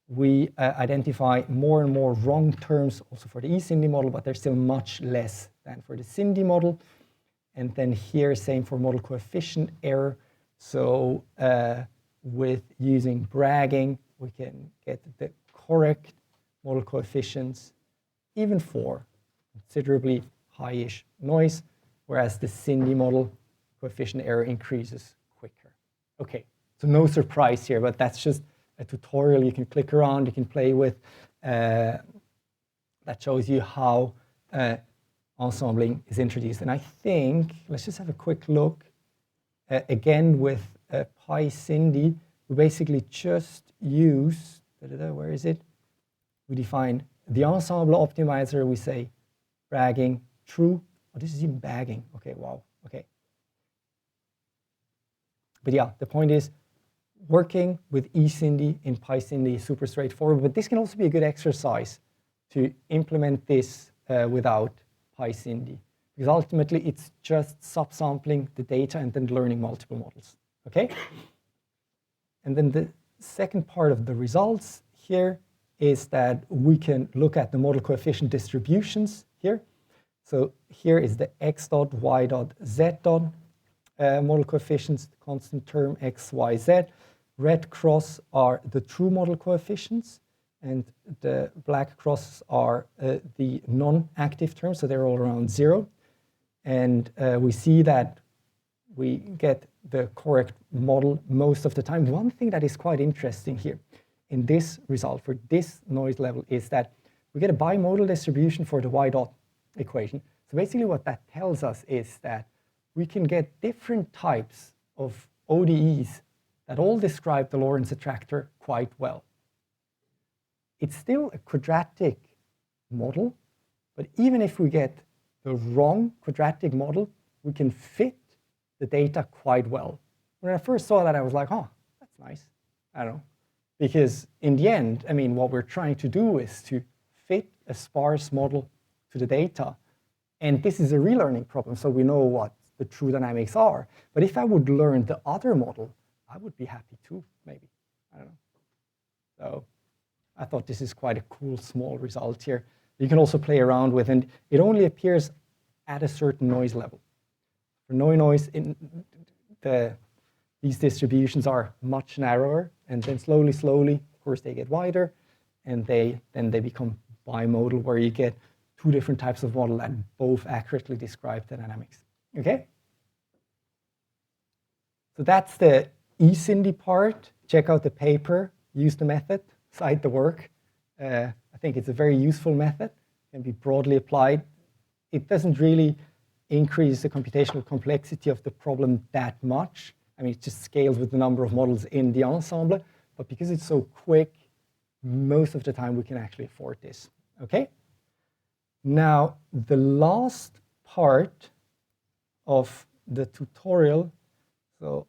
we identify more and more wrong terms also for the eSINDy model, but there's still much less than for the SINDy model. And then here, same for model coefficient error. So with using bragging, we can get the correct model coefficients, even for considerably high-ish noise, whereas the SINDy model coefficient error increases quicker. Okay. So no surprise here, but that's just a tutorial you can click around, you can play with. That shows you how ensembling is introduced. And I think, let's just have a quick look. Again, with PySINDy, we basically just use, where is it? We define the ensemble optimizer, we say bragging true, Oh, this is even bagging. Okay, wow, okay. But yeah, the point is, working with eSINDy in PySINDy is super straightforward, but this can also be a good exercise to implement this without PySINDy, because ultimately it's just subsampling the data and then learning multiple models, okay? And then the second part of the results here is that we can look at the model coefficient distributions here. So here is the x dot, y dot, z dot model coefficients, the constant term x, y, z. Red cross are the true model coefficients, and the black crosses are the non-active terms, so they're all around 0. And we see that we get the correct model most of the time. One thing that is quite interesting here in this result for this noise level is that we get a bimodal distribution for the y dot equation. So basically what that tells us is that we can get different types of ODEs that all describe the Lorentz attractor quite well. It's still a quadratic model, but even if we get the wrong quadratic model, we can fit the data quite well. When I first saw that, I was like, oh, that's nice. I don't know. Because in the end, I mean, what we're trying to do is to fit a sparse model to the data. And this is a relearning problem, so we know what the true dynamics are. But if I would learn the other model, I would be happy too, maybe. I don't know. So I thought this is quite a cool small result here. You can also play around with, and it only appears at a certain noise level. For no noise, these distributions are much narrower, and then slowly, of course, they get wider, and then they become bimodal, where you get two different types of model that both accurately describe the dynamics. Okay? So that's the eSINDy part. Check out the paper, use the method, cite the work. I think it's a very useful method, can be broadly applied. It doesn't really increase the computational complexity of the problem that much. I mean, it just scales with the number of models in the ensemble, but because it's so quick, most of the time we can actually afford this, okay? Now, the last part of the tutorial, so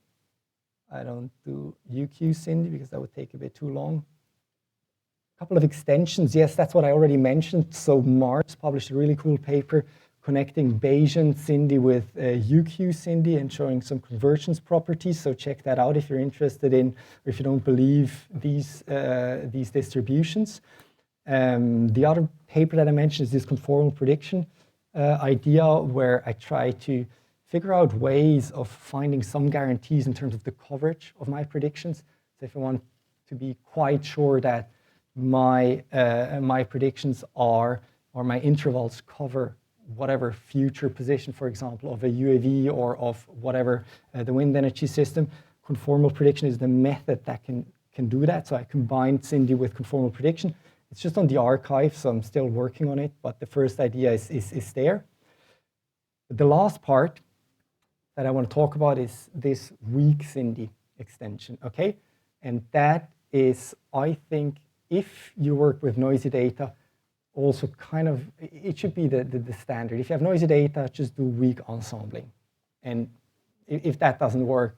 I don't do UQ-SINDy because that would take a bit too long. A couple of extensions, yes, that's what I already mentioned. So Mars published a really cool paper connecting Bayesian SINDy with UQ-SINDy and showing some convergence properties. So check that out if you're interested in, or if you don't believe these distributions. The other paper that I mentioned is this conformal prediction idea, where I try to figure out ways of finding some guarantees in terms of the coverage of my predictions. So if I want to be quite sure that my predictions are, or my intervals cover whatever future position, for example, of a UAV or of whatever the wind energy system, conformal prediction is the method that can do that. So I combined SINDy with conformal prediction. It's just on the archive, so I'm still working on it, but the first idea is there. The last part that I want to talk about is this weak SINDy extension, okay? And that is, I think, if you work with noisy data, also kind of, it should be the standard. If you have noisy data, just do weak ensembling. And if that doesn't work,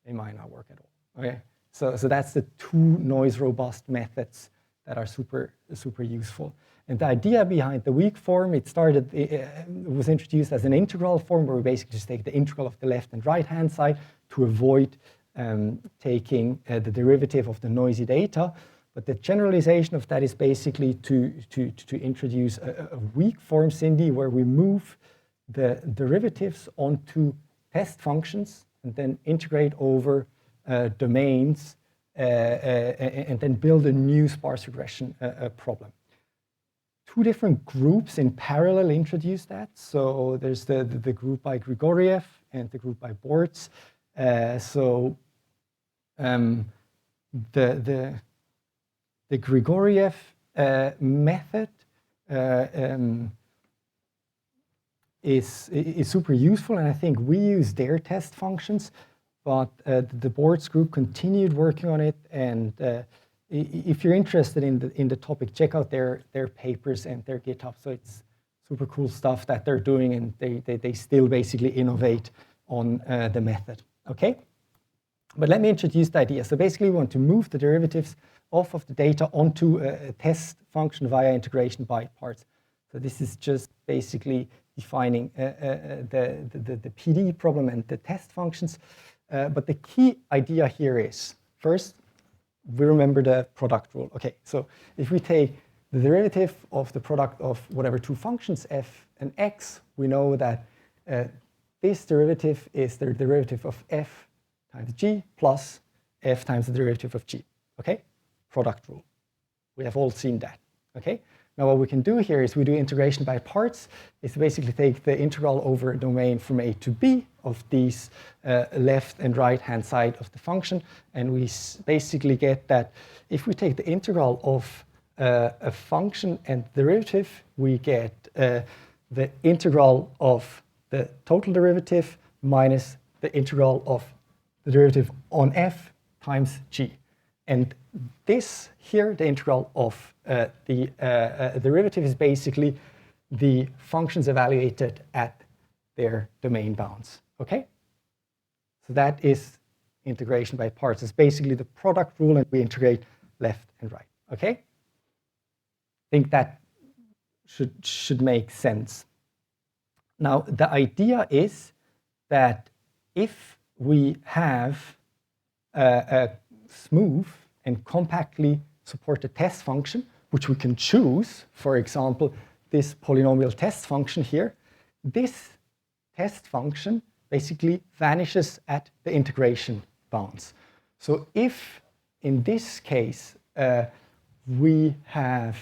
it might not work at all, okay? So that's the two noise-robust methods that are super useful. And the idea behind the weak form, it was introduced as an integral form, where we basically just take the integral of the left and right-hand side to avoid taking the derivative of the noisy data. But the generalization of that is basically to introduce a weak form SINDy, where we move the derivatives onto test functions and then integrate over domains and then build a new sparse regression problem. Two different groups in parallel introduce that. So there's the group by Grigoriev and the group by Bortz. The Grigoriev method is super useful, and I think we use their test functions, but the Bortz group continued working on it, and if you're interested in the topic, check out their papers and their GitHub. So it's super cool stuff that they're doing, and they still basically innovate on the method, okay? But let me introduce the idea. So basically we want to move the derivatives off of the data onto a test function via integration by parts. So this is just basically defining the PD problem and the test functions. But the key idea here is, first, we remember the product rule. Okay, so if we take the derivative of the product of whatever two functions, f and x, we know that this derivative is the derivative of f times g plus f times the derivative of g. Okay, product rule. We have all seen that. Okay, now what we can do here is we do integration by parts. It's basically take the integral over a domain from a to b of these left and right hand side of the function, and we basically get that if we take the integral of a function and derivative, we get the integral of the total derivative minus the integral of the derivative on f times g. And this here, the integral of the derivative, is basically the functions evaluated at their domain bounds. Okay? So that is integration by parts. It's basically the product rule, and we integrate left and right. Okay? I think that should make sense. Now, the idea is that if we have a smooth and compactly supported test function, which we can choose, for example, this polynomial test function here, this test function basically vanishes at the integration bounds. So if, in this case, we have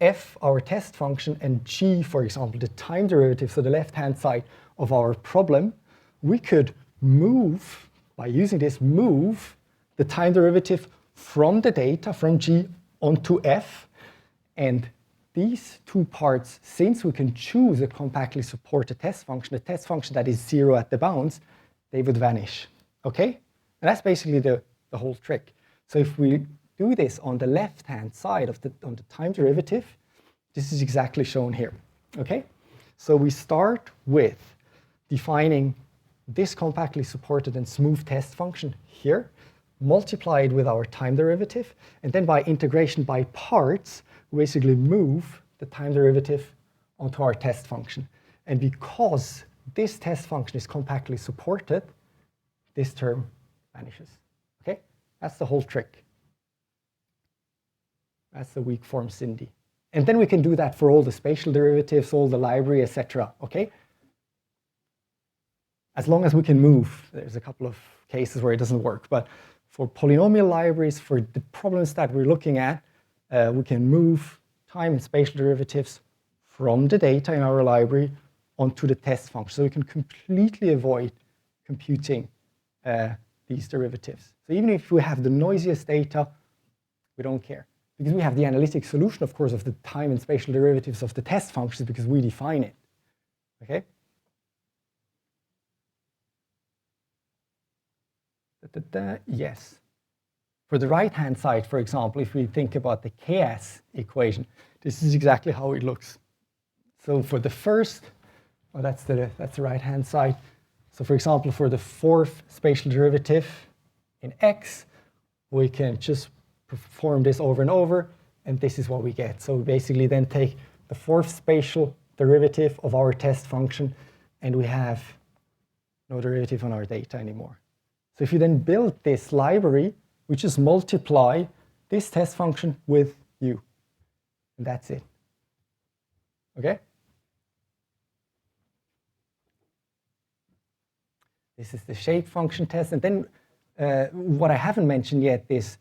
f, our test function, and g, for example, the time derivative, so the left-hand side of our problem, we could move, by using this, move the time derivative from the data, from g, onto f. And these two parts, since we can choose a compactly supported test function, a test function that is 0 at the bounds, they would vanish. Okay? And that's basically the whole trick. So if we do this on the left-hand side of on the time derivative, this is exactly shown here. Okay? So we start with defining this compactly supported and smooth test function here, multiplied with our time derivative, and then by integration by parts, we basically move the time derivative onto our test function. And because this test function is compactly supported, this term vanishes. Okay? That's the whole trick. That's the weak form SINDy. And then we can do that for all the spatial derivatives, all the library, etc. Okay? As long as we can move. There's a couple of cases where it doesn't work, but for polynomial libraries, for the problems that we're looking at, we can move time and spatial derivatives from the data in our library onto the test function. So we can completely avoid computing these derivatives. So even if we have the noisiest data, we don't care. Because we have the analytic solution, of course, of the time and spatial derivatives of the test functions because we define it. Okay? Yes. For the right-hand side, for example, if we think about the KS equation, this is exactly how it looks. So for the first, well, that's the right-hand side. So for example, for the fourth spatial derivative in x, we can just perform this over and over, and this is what we get. So we basically then take the fourth spatial derivative of our test function, and we have no derivative on our data anymore. So if you then build this library, we just multiply this test function with u, and that's it. Okay? This is the shape function test, and then what I haven't mentioned yet is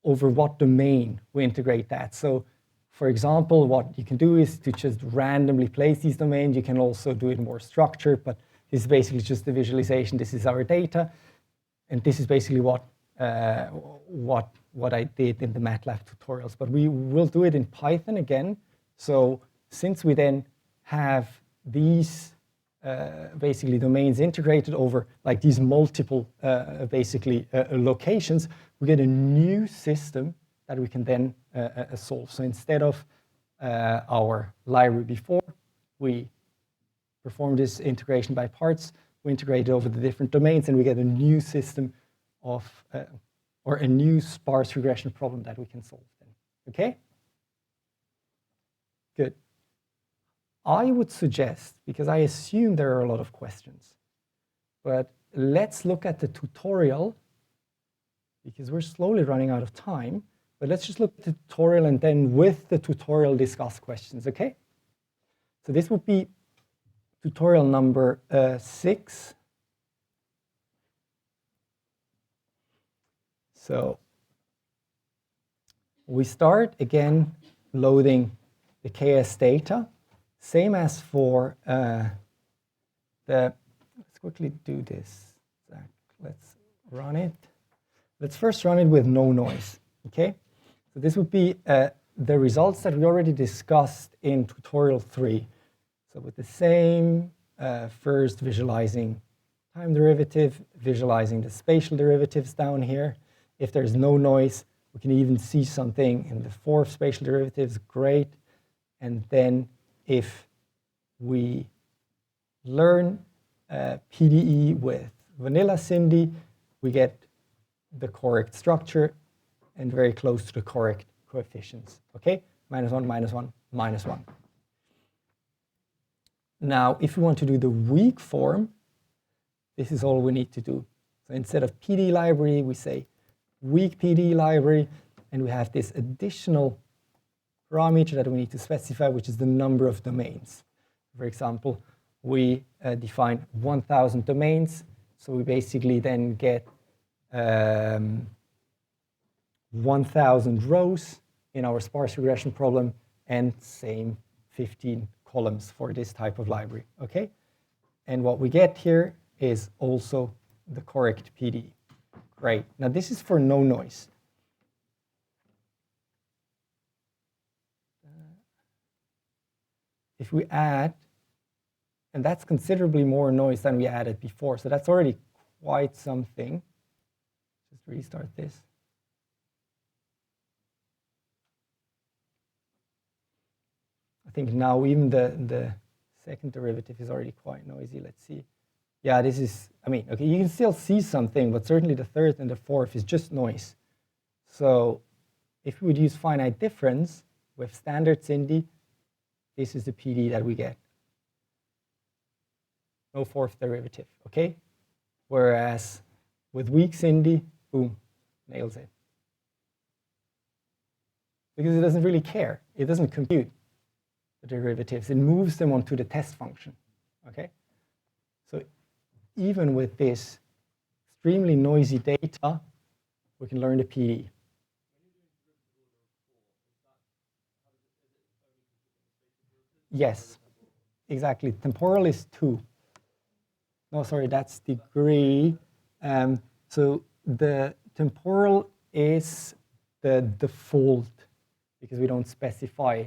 over what domain we integrate that. So for example, what you can do is to just randomly place these domains. You can also do it more structured, but this is basically just the visualization. This is our data, and this is basically what I did in the MATLAB tutorials. But we will do it in Python again. So since we then have these basically domains integrated over like these multiple locations, we get a new system that we can then solve. So instead of our library before. We perform this integration by parts. We integrate it over the different domains, and we get a new system of, or a new sparse regression problem that we can solve then. Okay? Good. I would suggest, because I assume there are a lot of questions, but let's look at the tutorial, because we're slowly running out of time. But let's just look at the tutorial and then with the tutorial discuss questions, okay? So this would be tutorial number 6. So we start again loading the KS data, same as for let's quickly do this. Let's run it. Let's first run it with no noise, okay? So this would be the results that we already discussed in tutorial 3. So with the same, first visualizing time derivative, visualizing the spatial derivatives down here. If there's no noise, we can even see something in the 4 spatial derivatives, great. And then if we learn PDE with vanilla SINDy, we get the correct structure and very close to the correct coefficients, okay? -1, -1, -1. Now, if we want to do the weak form, this is all we need to do. So instead of PD library, we say weak PD library, and we have this additional parameter that we need to specify, which is the number of domains. For example, we define 1,000 domains, so we basically then get 1,000 rows in our sparse regression problem, and same 15 columns for this type of library, okay? And what we get here is also the correct PD. Great. Now this is for no noise. If we add, and that's considerably more noise than we added before, so that's already quite something. Just restart this. I think now even the second derivative is already quite noisy. Let's see. Yeah, this is, I mean, okay, you can still see something, but certainly the third and the fourth is just noise. So if we would use finite difference with standard SINDy, this is the PD that we get. No fourth derivative, okay? Whereas with weak SINDy, boom, nails it. Because it doesn't really care. It doesn't compute the derivatives. It moves them onto the test function, okay? So even with this extremely noisy data, we can learn the PD. Yes, exactly. Temporal is 2. No, sorry, that's degree. So the temporal is the default, because we don't specify,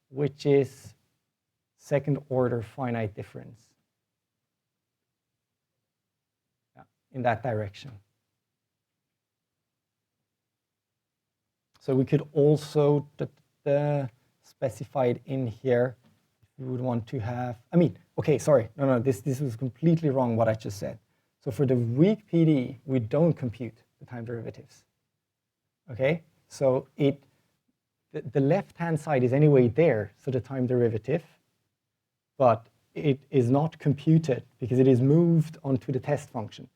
which is second order finite difference. Yeah, in that direction. So we could also specify it in here. We would want to have, I mean, okay, sorry, no, this was completely wrong what I just said. So for the weak PD, we don't compute the time derivatives, okay? So the left-hand side is anyway there, so the time derivative, but it is not computed because it is moved onto the test function.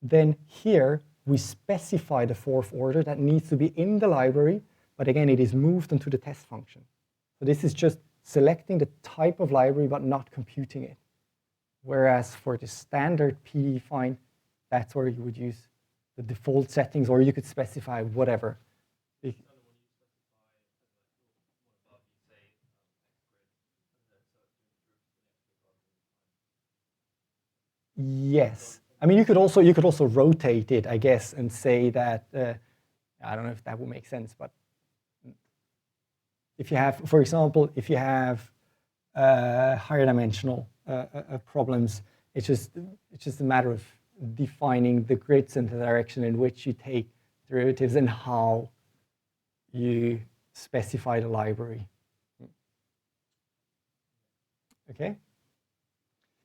Then here, we specify the fourth order that needs to be in the library, but again, it is moved onto the test function. So this is just selecting the type of library, but not computing it. Whereas for the standard PD find, that's where you would use the default settings, or you could specify whatever. Yes. I mean, you could also rotate it, I guess, and say that, I don't know if that would make sense, but if you have, for example, if you have higher dimensional problems, it's just a matter of defining the grids and the direction in which you take derivatives and how you specify the library. Okay?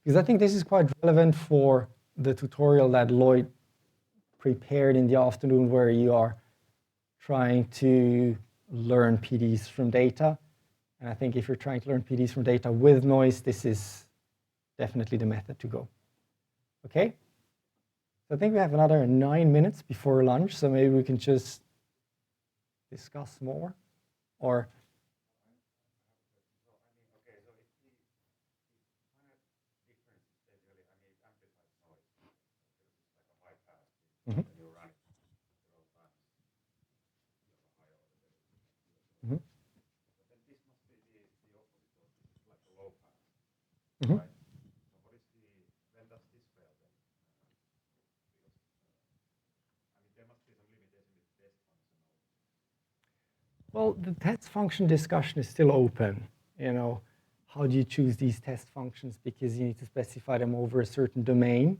Because I think this is quite relevant for the tutorial that Lloyd prepared in the afternoon, where you are trying to learn PDs from data. And I think if you're trying to learn PDs from data with noise, this is definitely the method to go. Okay? So I think we have another 9 minutes before lunch, so maybe we can just discuss more. Or Mhm. Mhm. Mhm. Well, the test function discussion is still open. You know, how do you choose these test functions? Because you need to specify them over a certain domain.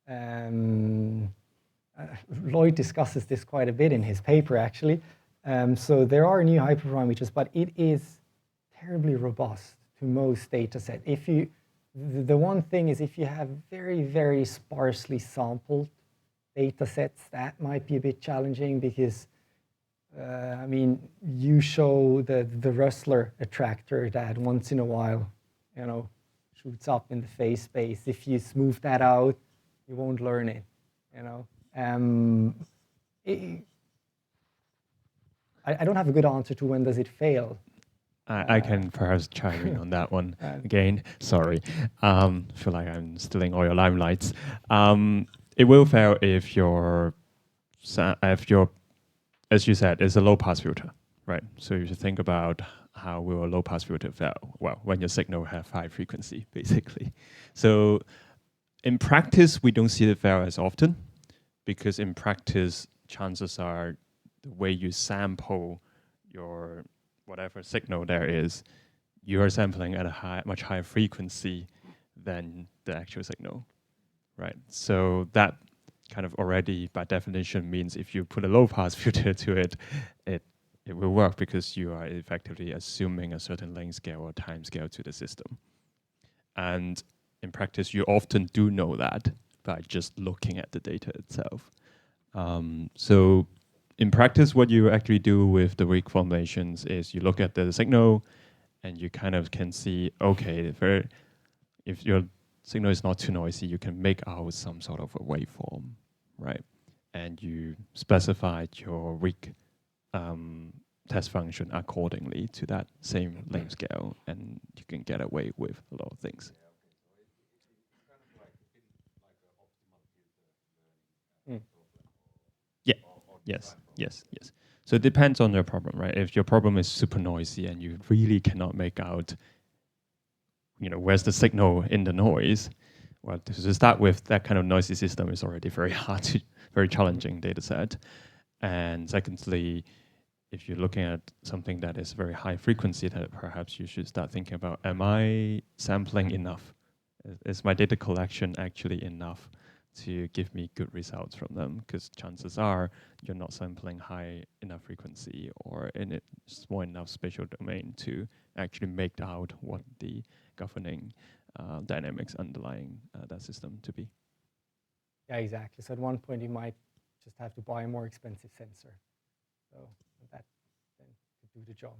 Um, Lloyd discusses this quite a bit in his paper, actually. So there are new hyperparameters, but it is terribly robust to most data sets. If you, the one thing is, if you have very, very sparsely sampled data sets, that might be a bit challenging because I mean, you show the Rustler attractor that once in a while, you know, shoots up in the phase space. If you smooth that out, you won't learn it, you know. I don't have a good answer to when does it fail. I can perhaps chime in on that one Uh, again. Sorry, feel like I'm stealing all your limelights. It will fail if your, as you said, it's a low pass filter, right? So you should think about how will a low pass filter fail? Well, when your signal have high frequency, basically. So in practice, we don't see it fail as often, because in practice, chances are the way you sample your whatever signal there is, you are sampling at a much higher frequency than the actual signal, right? So that kind of already, by definition, means if you put a low-pass filter to it, it will work because you are effectively assuming a certain length scale or time scale to the system. And in practice, you often do know that by just looking at the data itself. So in practice, what you actually do with the weak formations is you look at the signal and you kind of can see, okay, if your signal is not too noisy, you can make out some sort of a waveform, right? And you specified your weak test function accordingly to that same length scale, and you can get away with a lot of things. Yeah. Yes. Yes. Yes. So it depends on your problem, right? If your problem is super noisy and you really cannot make out, where's the signal in the noise? Well, to start with, that kind of noisy system is already very hard, very challenging data set. And secondly, if you're looking at something that is very high frequency, that perhaps you should start thinking about, am I sampling enough? Is my data collection actually enough to give me good results from them? Because chances are you're not sampling high enough frequency or in a small enough spatial domain to actually make out what the governing dynamics underlying that system to be. Yeah, exactly. So at one point, you might just have to buy a more expensive sensor. So that then could do the job.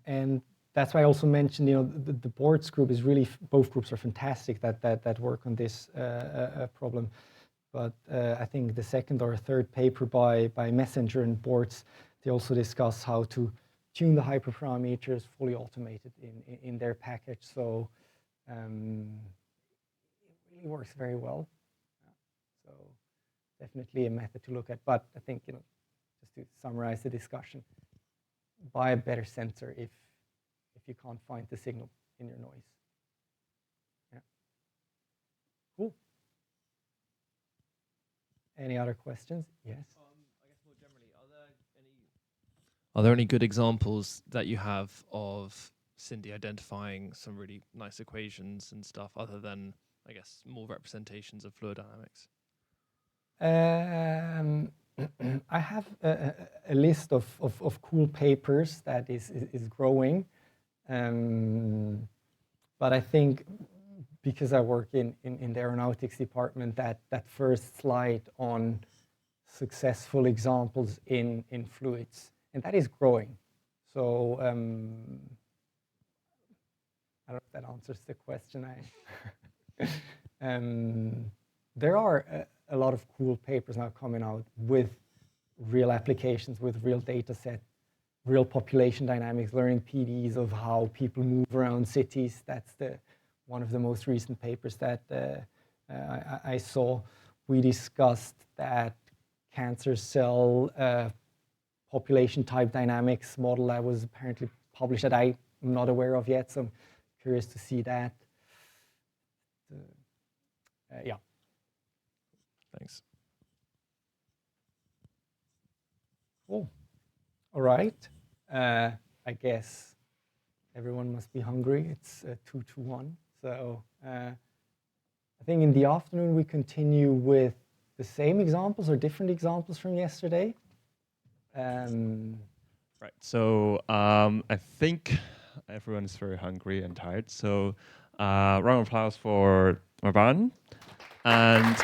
And that's why I also mentioned, the boards group is really, both groups are fantastic that work on this problem. But I think the second or third paper by Messenger and boards, they also discuss how to tune the hyperparameters fully automated in their package. So it really works very well. So definitely a method to look at. But I think, just to summarize the discussion, buy a better sensor if you can't find the signal in your noise. Yeah. Cool. Any other questions? Yes. I guess more generally, are there any good examples that you have of SINDy identifying some really nice equations and stuff, other than, I guess, more representations of fluid dynamics? I have a list of cool papers that is growing. But I think because I work in the aeronautics department, that first slide on successful examples in fluids, and that is growing. So I don't know if that answers the question. There are a lot of cool papers now coming out with real applications, with real data set, real population dynamics, learning PDs of how people move around cities. That's one of the most recent papers that I saw. We discussed that cancer cell population type dynamics model that was apparently published that I'm not aware of yet, so I'm curious to see that. Yeah. Thanks. Cool. All right. I guess everyone must be hungry. It's 2 to 1. So I think in the afternoon we continue with the same examples or different examples from yesterday. Right. So I think everyone is very hungry and tired. So round of applause for Marwan. And